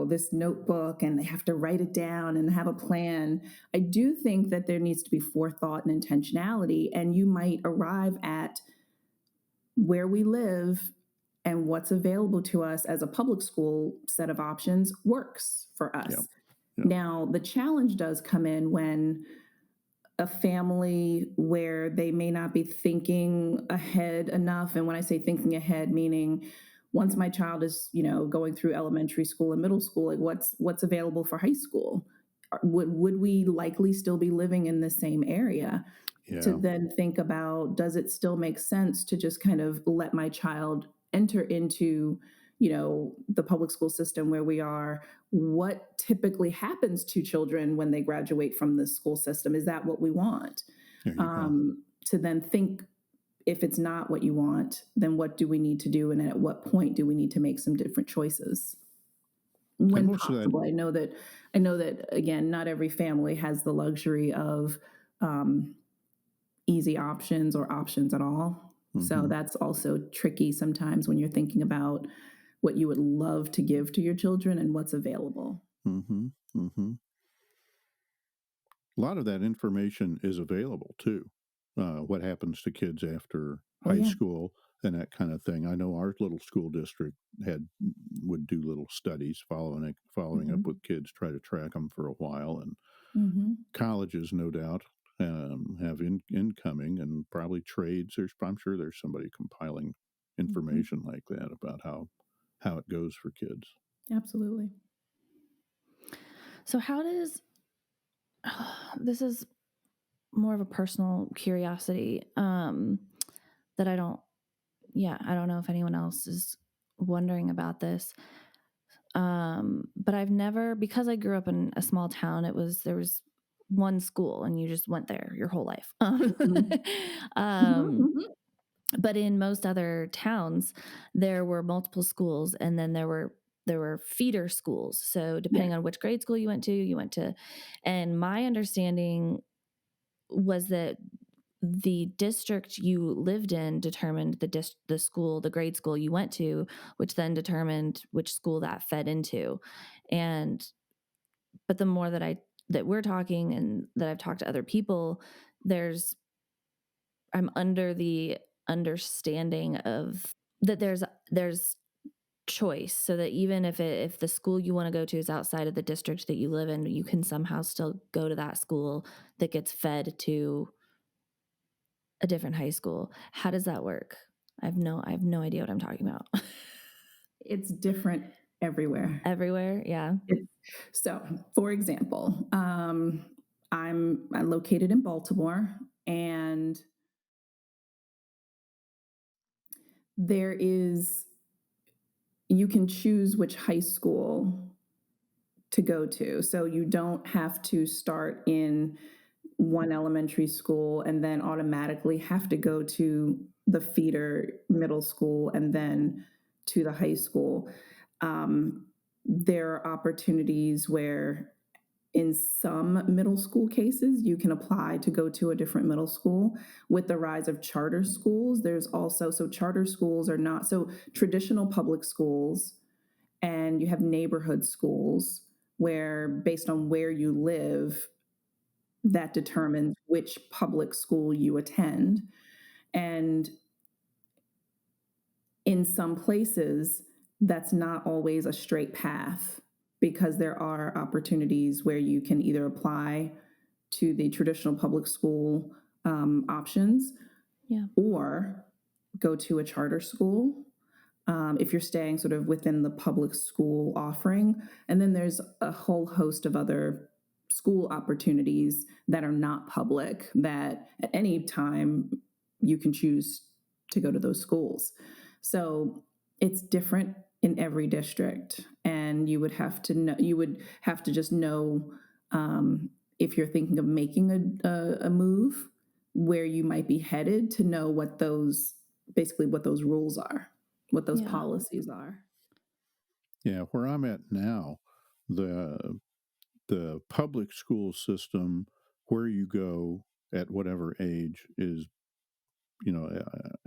A: this notebook and they have to write it down and have a plan. I do think that there needs to be forethought and intentionality, and you might arrive at where we live and what's available to us as a public school set of options works for us.
B: Yeah.
A: Now, the challenge does come in when a family where they may not be thinking ahead enough. And when I say thinking ahead, meaning once my child is, going through elementary school and middle school, like what's available for high school? Would we likely still be living in the same area? To then think about, does it still make sense to just kind of let my child enter into, the public school system where we are? What typically happens to children when they graduate from the school system? Is that what we want? To then think, if it's not what you want, then what do we need to do? And at what point do we need to make some different choices? When possible. I know that again, not every family has the luxury of easy options or options at all. So that's also tricky sometimes when you're thinking about what you would love to give to your children and what's available.
B: A lot of that information is available too. What happens to kids after high school and that kind of thing. I know our little school district would do little studies following up with kids, try to track them for a while, and colleges, no doubt, have incoming and probably trades. I'm sure there's somebody compiling information like that about how it goes for kids.
A: Absolutely.
C: So how does this is more of a personal curiosity that I don't know if anyone else is wondering about this. But I've never, because I grew up in a small town, there was one school and you just went there your whole life. But in most other towns, there were multiple schools, and then there were feeder schools. So depending on which grade school you went to, and my understanding was that the district you lived in determined the grade school you went to, which then determined which school that fed into. But the more that we're talking and that I've talked to other people, I'm under the understanding of that there's choice, so that even if the school you want to go to is outside of the district that you live in, you can somehow still go to that school that gets fed to a different high school. How does that work? I have no idea what I'm talking about.
A: It's different everywhere.
C: Everywhere, yeah.
A: So, for example, I'm located in Baltimore, and you can choose which high school to go to. So you don't have to start in one elementary school and then automatically have to go to the feeder middle school and then to the high school. There are opportunities where in some middle school cases, you can apply to go to a different middle school. With the rise of charter schools, there's also, so charter schools are not, so traditional public schools, and you have neighborhood schools where, based on where you live, that determines which public school you attend. And in some places, that's not always a straight path, because there are opportunities where you can either apply to the traditional public school options, or go to a charter school if you're staying sort of within the public school offering. And then there's a whole host of other school opportunities that are not public, that at any time you can choose to go to those schools. So it's different in every district, and you would have to know, just know, if you're thinking of making a move, where you might be headed, to know what those rules are, what those policies are.
B: Yeah, where I'm at now, the public school system, where you go at whatever age, is,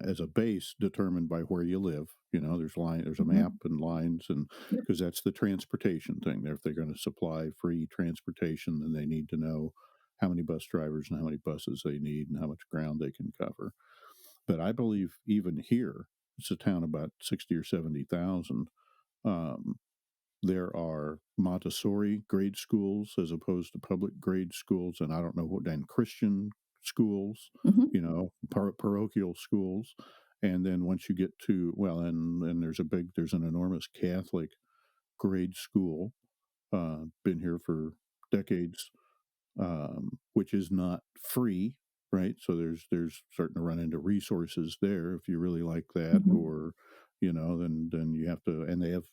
B: as a base, determined by where you live. There's a map and lines, and because that's the transportation thing. If they're going to supply free transportation, then they need to know how many bus drivers and how many buses they need and how much ground they can cover. But I believe even here, it's a town about 60 or 70,000. There are Montessori grade schools as opposed to public grade schools, and I don't know what, and Christian schools, parochial schools. And then once you get to, and there's an enormous Catholic grade school, been here for decades, which is not free, right? So there's starting to run into resources there if you really like that, or then you have to, and they have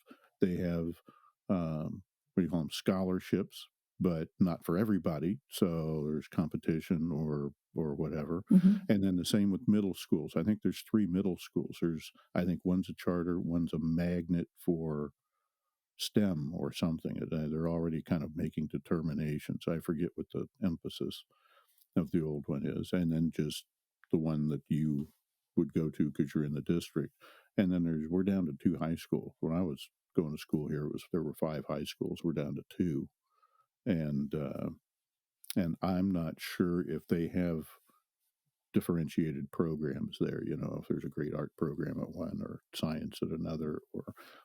B: what do you call them, scholarships, but not for everybody. So there's competition or whatever. And then the same with middle schools. I think there's 3 middle schools. I think one's a charter, one's a magnet for STEM or something. They're already kind of making determinations. I forget what the emphasis of the old one is. And then just the one that you would go to because you're in the district. And then we're down to 2 high schools. When I was going to school here, there were 5 high schools. We're down to 2. And I'm not sure if they have differentiated programs there, if there's a great art program at one or science at another,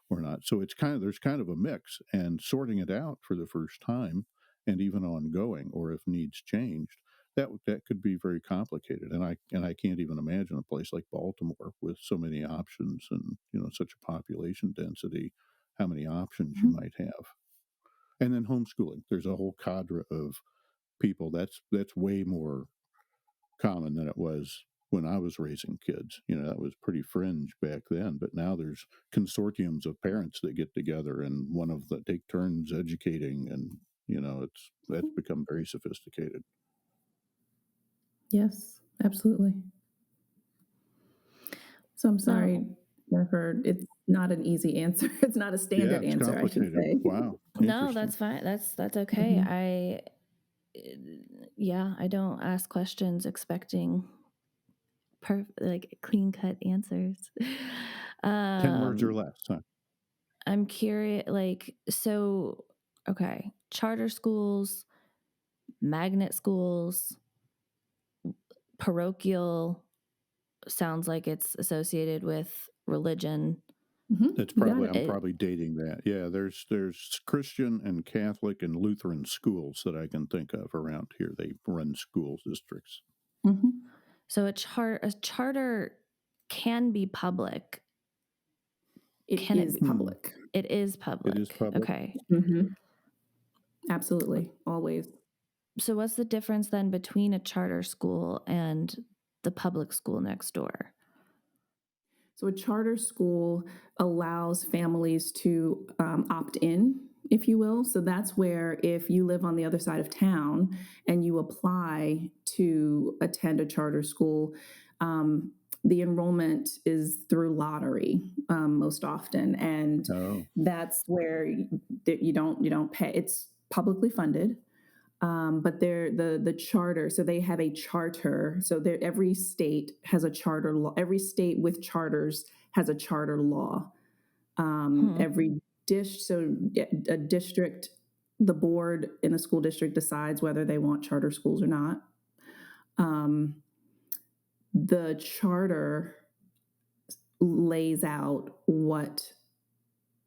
B: or not. So there's kind of a mix, and sorting it out for the first time, and even ongoing, or if needs changed, that could be very complicated. And I can't even imagine a place like Baltimore with so many options and such a population density, how many options you might have. And then homeschooling, there's a whole cadre of people that's way more common than it was when I was raising kids. That was pretty fringe back then, but now there's consortiums of parents that get together and take turns educating, and that's become very sophisticated.
A: Yes, absolutely. So I'm sorry, Jennifer, it's not an easy answer. It's not a standard answer, I should say.
B: Wow.
C: No, that's fine. That's okay. I don't ask questions expecting clean cut answers.
B: 10 words or less. Huh?
C: I'm curious, okay, charter schools, magnet schools, parochial, sounds like it's associated with religion.
B: That's probably, I'm probably dating that. Yeah, there's Christian and Catholic and Lutheran schools that I can think of around here. They run school districts.
C: So a charter can be public.
A: It is public.
C: It is public.
B: It is public.
C: Okay.
A: Absolutely, always.
C: So what's the difference then between a charter school and the public school next door?
A: So a charter school allows families to opt in, if you will. So that's where, if you live on the other side of town and you apply to attend a charter school, the enrollment is through lottery most often, and that's where you don't pay. It's publicly funded, but they're the charter. So they have a charter. So every state has a charter law. Every state with charters has a charter law. Every so a district, the board in a school district decides whether they want charter schools or not. The charter lays out what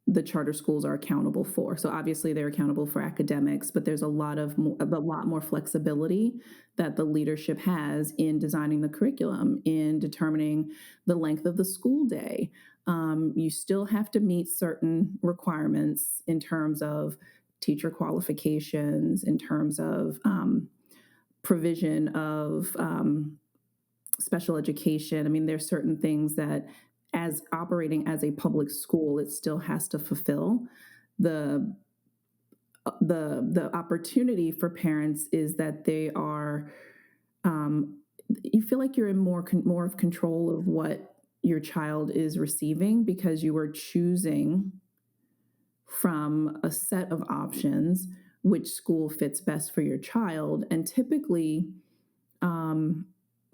A: the charter schools are accountable for. So obviously they're accountable for academics, but there's a lot more flexibility that the leadership has in designing the curriculum, in determining the length of the school day. You still have to meet certain requirements in terms of teacher qualifications, in terms of provision of special education. I mean, there's certain things that, as operating as a public school, it still has to fulfill. The opportunity for parents is that they are, you feel like you're in more of control of what your child is receiving, because you are choosing from a set of options which school fits best for your child. And typically,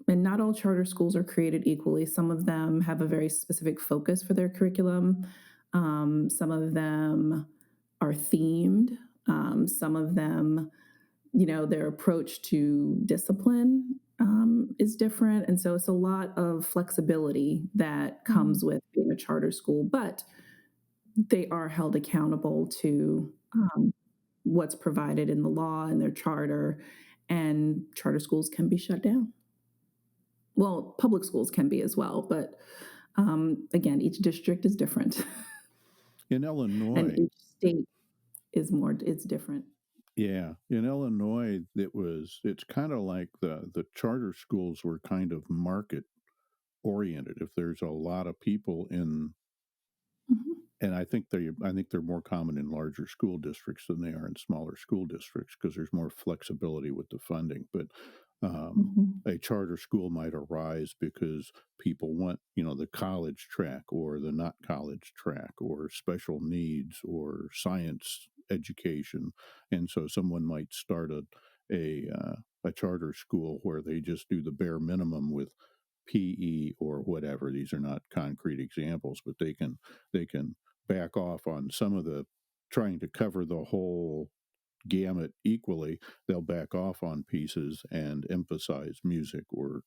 A: and not all charter schools are created equally. Some of them have a very specific focus for their curriculum. Some of them are themed. Some of them, their approach to discipline is different. And so it's a lot of flexibility that comes with being a charter school, but they are held accountable to what's provided in the law and their charter, and charter schools can be shut down. Well, public schools can be as well, but again, each district is different.
B: In Illinois,
A: and each state it's different.
B: Yeah, in Illinois, it's kind of like the charter schools were kind of market oriented. If there's a lot of people in, and I think they're more common in larger school districts than they are in smaller school districts, because there's more flexibility with the funding. But a charter school might arise because people want, the college track or the not college track, or special needs or science education, and so someone might start a charter school where they just do the bare minimum with PE or whatever. These are not concrete examples, but they can back off on some of the trying to cover the whole gamut equally. They'll back off on pieces and emphasize music or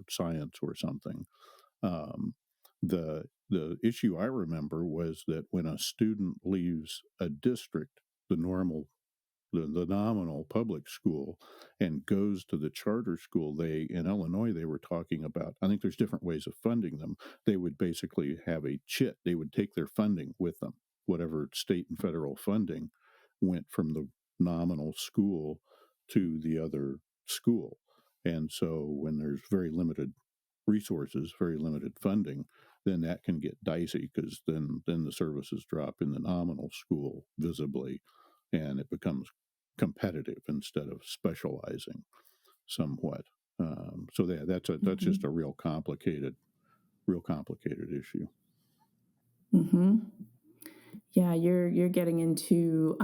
B: science or something. The issue I remember was that when a student leaves a district, the nominal public school, and goes to the charter school, in Illinois, they were talking about, I think there's different ways of funding them. They would basically have a chit. They would take their funding with them. Whatever state and federal funding went from the nominal school to the other school. And so when there's very limited resources, very limited funding, then that can get dicey, because then the services drop in the nominal school visibly, and it becomes competitive instead of specializing somewhat. So that's just a real complicated issue.
A: Yeah, you're getting into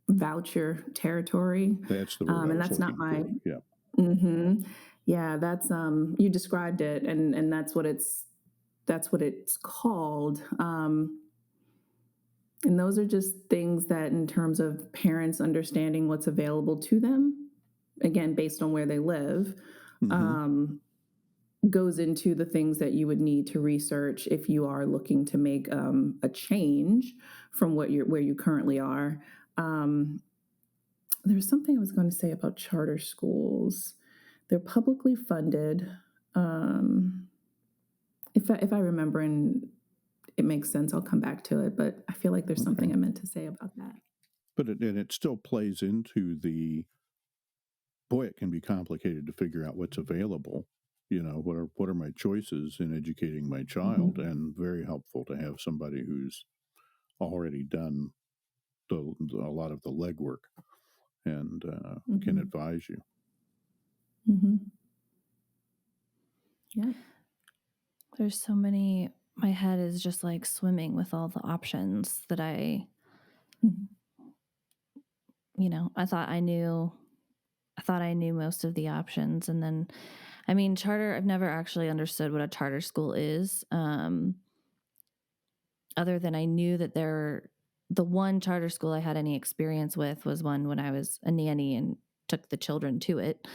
A: voucher territory.
B: That's the word,
A: and that's not my.
B: Yeah.
A: Yeah, that's you described it, and that's what it's called. And those are just things that, in terms of parents understanding what's available to them, again, based on where they live, goes into the things that you would need to research if you are looking to make a change from where you currently are. There's something I was going to say about charter schools. They're publicly funded. If I remember and it makes sense, I'll come back to it. But I feel like there's something I meant to say about that.
B: But it still plays into it can be complicated to figure out what's available. What are my choices in educating my child, and very helpful to have somebody who's already done a lot of the legwork and can advise you.
A: Yeah.
C: There's so many, my head is just like swimming with all the options that I I thought I knew most of the options. And then, charter, I've never actually understood what a charter school is. Other than I knew that the one charter school I had any experience with was one when I was a nanny and took the children to it.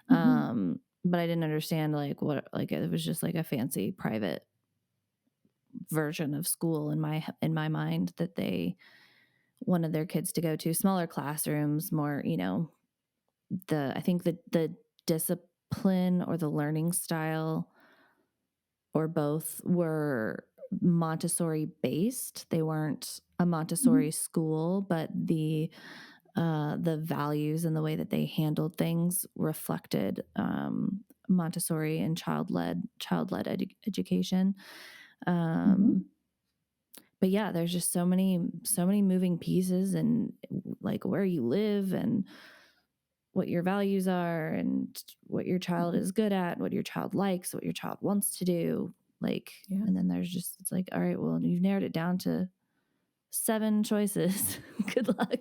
C: But I didn't understand it was just like a fancy private version of school in my mind that they wanted their kids to go to, smaller classrooms, more, I think the discipline or the learning style or both were Montessori based. They weren't a Montessori school, but the values and the way that they handled things reflected Montessori and child-led education. But yeah, there's just so many moving pieces, and like where you live and what your values are and what your child is good at, what your child likes, what your child wants to do. And then there's just, it's like, all right, well, you've narrowed it down to 7 choices. Good luck.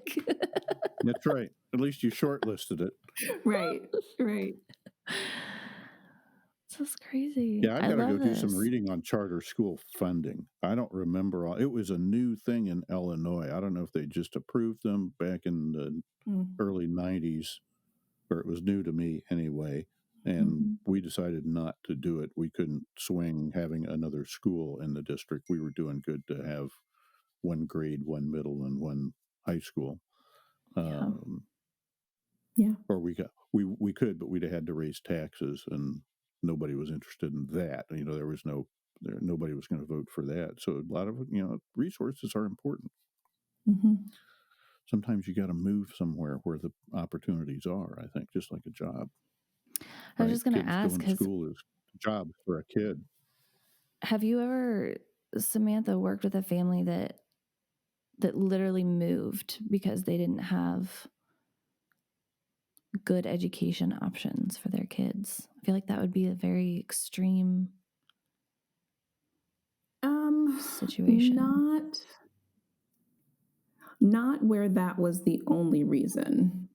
B: That's right. At least you shortlisted it.
A: Right.
C: This is crazy.
B: Yeah, I've got to go do some reading on charter school funding. I don't remember all. It was a new thing in Illinois. I don't know if they just approved them back in the early 90s, or it was new to me anyway. And we decided not to do it. We couldn't swing having another school in the district. We were doing good to have one grade, one middle, and one high school. Or we could, but we'd have had to raise taxes, and nobody was interested in that. There was nobody was going to vote for that. So a lot of resources are important. Sometimes you got to move somewhere where the opportunities are. I think just like a job.
C: I was just going to ask,
B: going to school is a job for a kid.
C: Have you ever, Samantha, worked with a family that literally moved because they didn't have good education options for their kids? I feel like that would be a very extreme situation.
A: Not where that was the only reason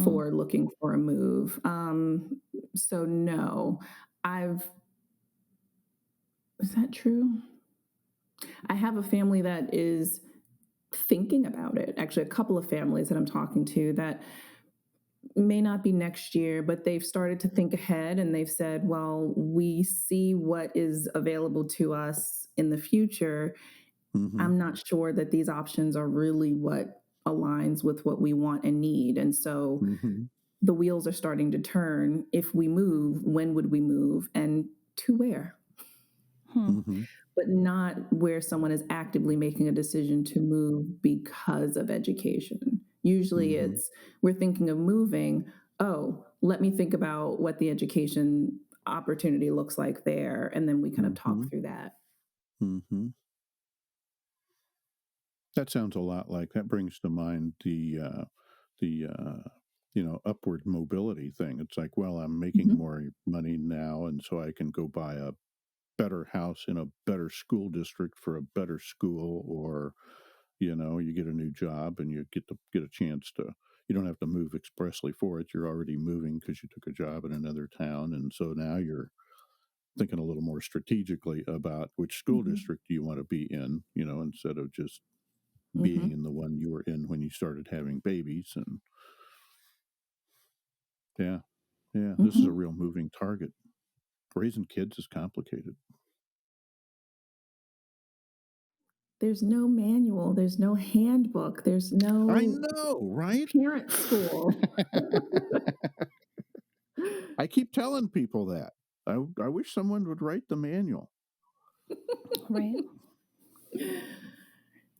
A: for looking for a move. So no, is that true? I have a family that is thinking about it. Actually, a couple of families that I'm talking to that may not be next year, but they've started to think ahead, and they've said, well, we see what is available to us in the future. I'm not sure that these options are really what aligns with what we want and need. And so the wheels are starting to turn. If we move, when would we move, and to where? But not where someone is actively making a decision to move because of education. Usually it's, we're thinking of moving. Oh, let me think about what the education opportunity looks like there. And then we kind of talk through that.
B: That sounds a lot like, that brings to mind the upward mobility thing. It's like, well, I'm making more money now, and so I can go buy a better house in a better school district for a better school, or you get a new job and you get a chance to, you don't have to move expressly for it. You're already moving because you took a job in another town, and so now you're thinking a little more strategically about which school district do you want to be in, instead of just being in the one you were in when you started having babies. And this is a real moving target. Raising kids is complicated.
A: There's no manual. There's no handbook. There's no,
B: I know, right?
A: Parent school.
B: I keep telling people that. I wish someone would write the manual.
C: Right.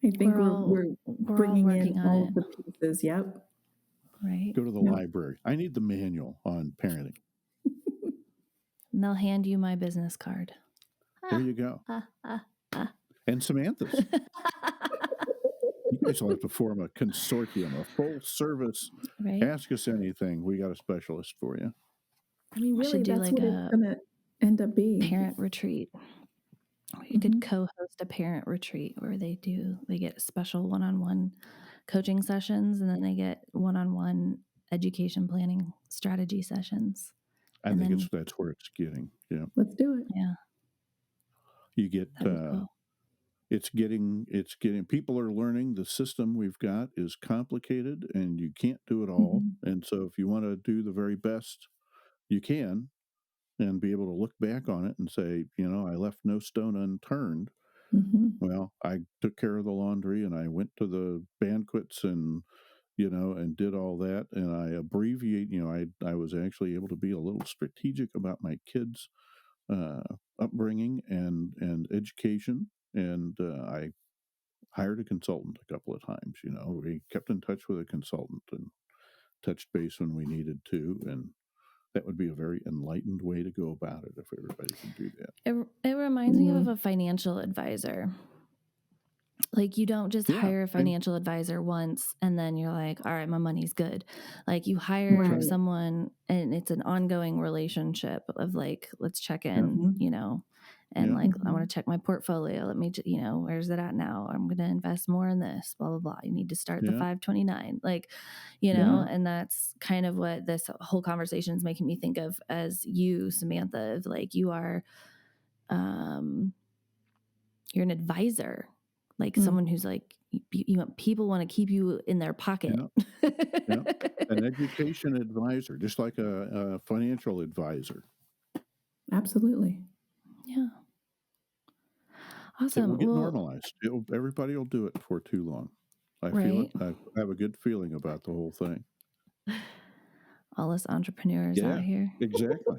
A: I think we're bringing in all the pieces. Yep.
C: Right.
B: Go to the library. I need the manual on parenting.
C: And they'll hand you my business card.
B: There you go. And Samantha's. You guys will have to form a consortium, a full service. Right. Ask us anything. We got a specialist for you.
A: I mean, really, that's what it's going to end up being.
C: Parent retreat. You could co-host a parent retreat where they get special one-on-one coaching sessions, and then they get one-on-one education planning strategy sessions.
B: I think that's where it's getting. Yeah.
A: Let's do it.
C: Yeah.
B: You get,
C: cool.
B: it's getting, people are learning the system we've got is complicated and you can't do it all.
A: Mm-hmm.
B: And so if you want to do the very best you can and be able to look back on it and say, I left no stone unturned.
A: Mm-hmm.
B: Well, I took care of the laundry and I went to the banquets and, and did all that. And I abbreviate, I was actually able to be a little strategic about my kids' upbringing and education. And I hired a consultant a couple of times. We kept in touch with a consultant and touched base when we needed to. And that would be a very enlightened way to go about it if everybody can do that.
C: It reminds me of a financial advisor. Like, you don't just hire a financial advisor once and then you're like, all right, my money's good. Like, you hire someone and it's an ongoing relationship of like, let's check in, and like, I want to check my portfolio. Let me, where's it at now? I'm going to invest more in this, blah, blah, blah. You need to start the 529, like, and that's kind of what this whole conversation is making me think of as you, Samantha, of like, you are, you're an advisor. Like someone who's like, people want to keep you in their pocket.
B: Yeah. An education advisor, just like a financial advisor.
A: Absolutely.
C: Yeah. Awesome.
B: It will get normalized. Everybody will do it before too long. I feel it. I have a good feeling about the whole thing.
C: All us entrepreneurs out here.
B: Exactly.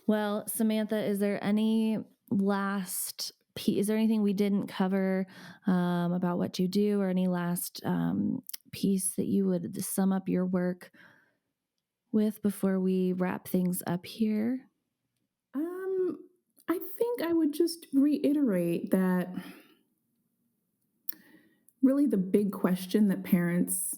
C: Well, Samantha, is there any last piece? Is there anything we didn't cover about what you do, or any last piece that you would sum up your work with before we wrap things up here?
A: I think I would just reiterate that really the big question that parents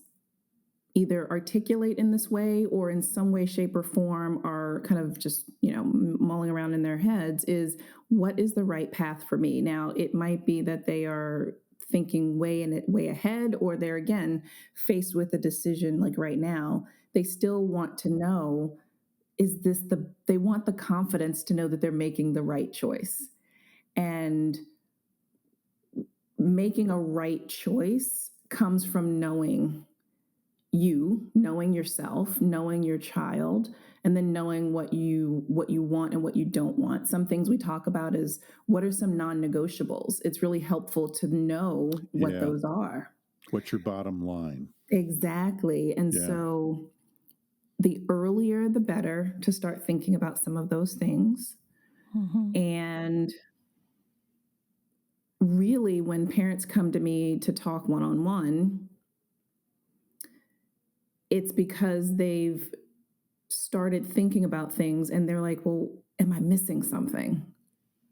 A: either articulate in this way or in some way, shape, or form are kind of just, mulling around in their heads is, what is the right path for me? Now, it might be that they are thinking way ahead, or they're, again, faced with a decision like right now. They still want to know, they want the confidence to know that they're making the right choice. And making a right choice comes from knowing yourself, knowing your child, and then knowing what you want and what you don't want. Some things we talk about is, what are some non-negotiables? It's really helpful to know what those are.
B: What's your bottom line?
A: Exactly. And so the earlier, the better to start thinking about some of those things. Mm-hmm. And really, when parents come to me to talk one-on-one, it's because they've started thinking about things and they're like, well, am I missing something?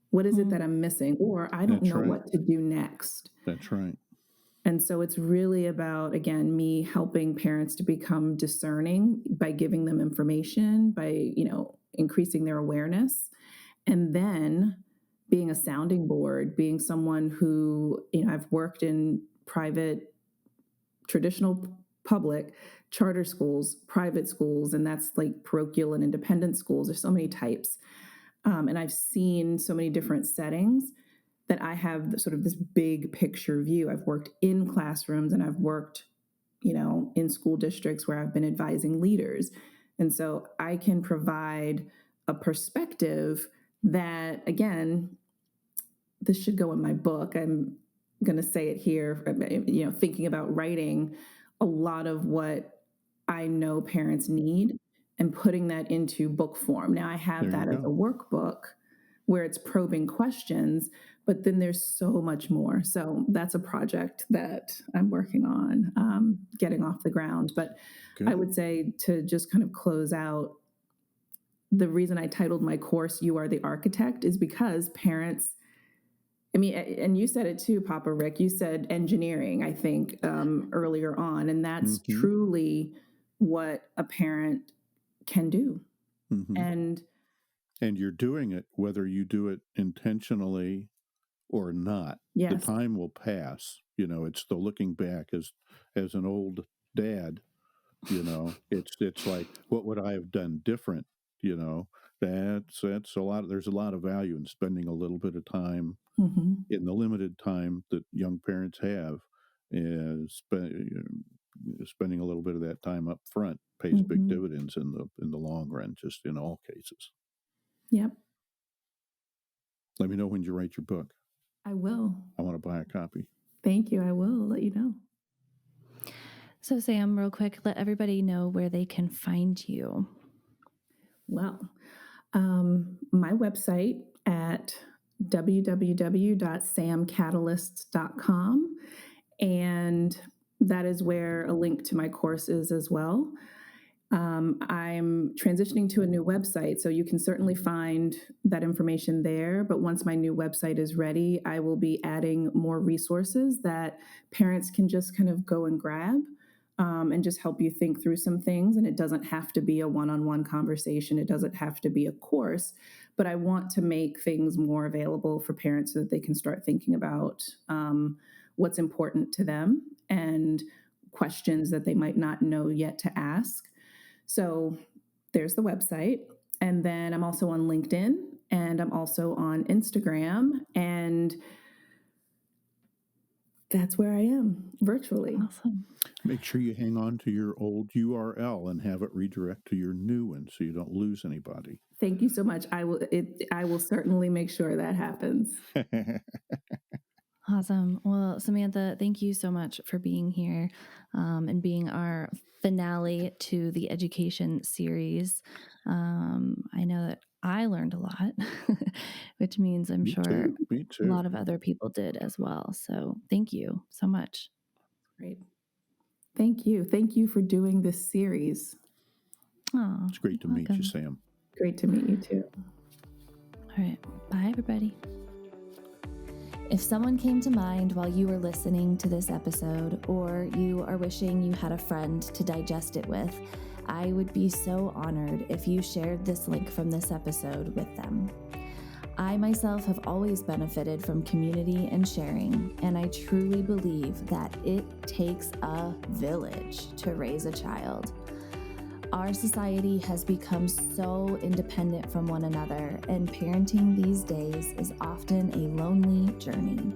A: What is it that I'm missing? Or I don't know what to do next.
B: That's right.
A: And so it's really about, again, me helping parents to become discerning by giving them information, by, increasing their awareness, and then being a sounding board, being someone who, I've worked in private, traditional public, charter schools, private schools, and that's like parochial and independent schools. There's so many types. And I've seen so many different settings that I have sort of this big picture view. I've worked in classrooms and I've worked, in school districts where I've been advising leaders. And so I can provide a perspective that, again, this should go in my book. I'm going to say it here, thinking about writing a lot of what I know parents need and putting that into book form. Now I have that as a workbook where it's probing questions, but then there's so much more. So that's a project that I'm working on, getting off the ground. But I would say, to just kind of close out, the reason I titled my course, You Are the Architect, is because parents, and you said it too, Papa Rick, you said engineering, I think, earlier on, and that's truly what a parent can do.
B: Mm-hmm. And you're doing it, whether you do it intentionally or not.
A: Yes.
B: The time will pass. It's the looking back as an old dad. It's like, what would I have done different? That's a lot. There's a lot of value in spending a little bit of time in the limited time that young parents have, is spending a little bit of that time up front pays big dividends in the long run, just in all cases.
A: Yep.
B: Let me know when you write your book.
A: I will.
B: I want to buy a copy.
A: Thank you. I will let you know.
C: So Sam, real quick, let everybody know where they can find you.
A: Well, my website at www.samcatalysts.com, and that is where a link to my course is as well. I'm transitioning to a new website, so you can certainly find that information there. But once my new website is ready, I will be adding more resources that parents can just kind of go and grab, and just help you think through some things. And it doesn't have to be a one-on-one conversation. It doesn't have to be a course, but I want to make things more available for parents so that they can start thinking about what's important to them and questions that they might not know yet to ask. So there's the website. And then I'm also on LinkedIn, and I'm also on Instagram, and that's where I am virtually.
C: Awesome.
B: Make sure you hang on to your old URL and have it redirect to your new one so you don't lose anybody.
A: Thank you so much. I will certainly make sure that happens.
C: Awesome. Well, Samantha, thank you so much for being here and being our finale to the education series. I know that I learned a lot, which means I'm sure
B: Me too.
C: A lot of other people did as well. So thank you so much.
A: Great. Thank you. Thank you for doing this series.
C: Oh,
B: it's great to meet you, Sam.
A: Great to meet you too.
C: All right. Bye, everybody. If someone came to mind while you were listening to this episode, or you are wishing you had a friend to digest it with, I would be so honored if you shared this link from this episode with them. I myself have always benefited from community and sharing, and I truly believe that it takes a village to raise a child. Our society has become so independent from one another, and parenting these days is often a lonely journey.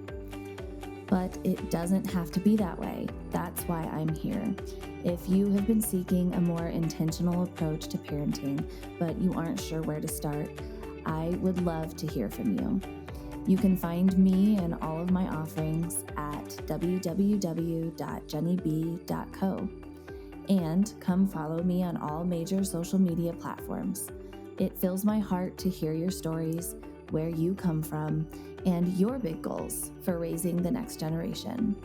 C: But it doesn't have to be that way. That's why I'm here. If you have been seeking a more intentional approach to parenting, but you aren't sure where to start, I would love to hear from you. You can find me and all of my offerings at www.jennyb.co. And come follow me on all major social media platforms. It fills my heart to hear your stories, where you come from, and your big goals for raising the next generation.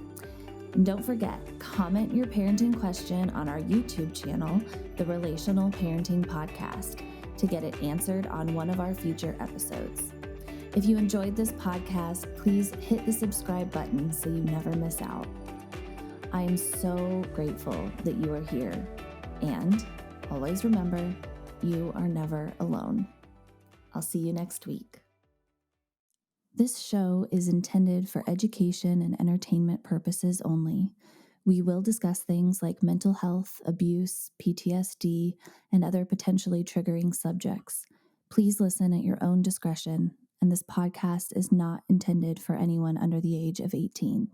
C: And don't forget, comment your parenting question on our YouTube channel, The Relational Parenting Podcast, to get it answered on one of our future episodes. If you enjoyed this podcast, please hit the subscribe button so you never miss out. I am so grateful that you are here. And always remember, you are never alone. I'll see you next week. This show is intended for education and entertainment purposes only. We will discuss things like mental health, abuse, PTSD, and other potentially triggering subjects. Please listen at your own discretion, and this podcast is not intended for anyone under the age of 18.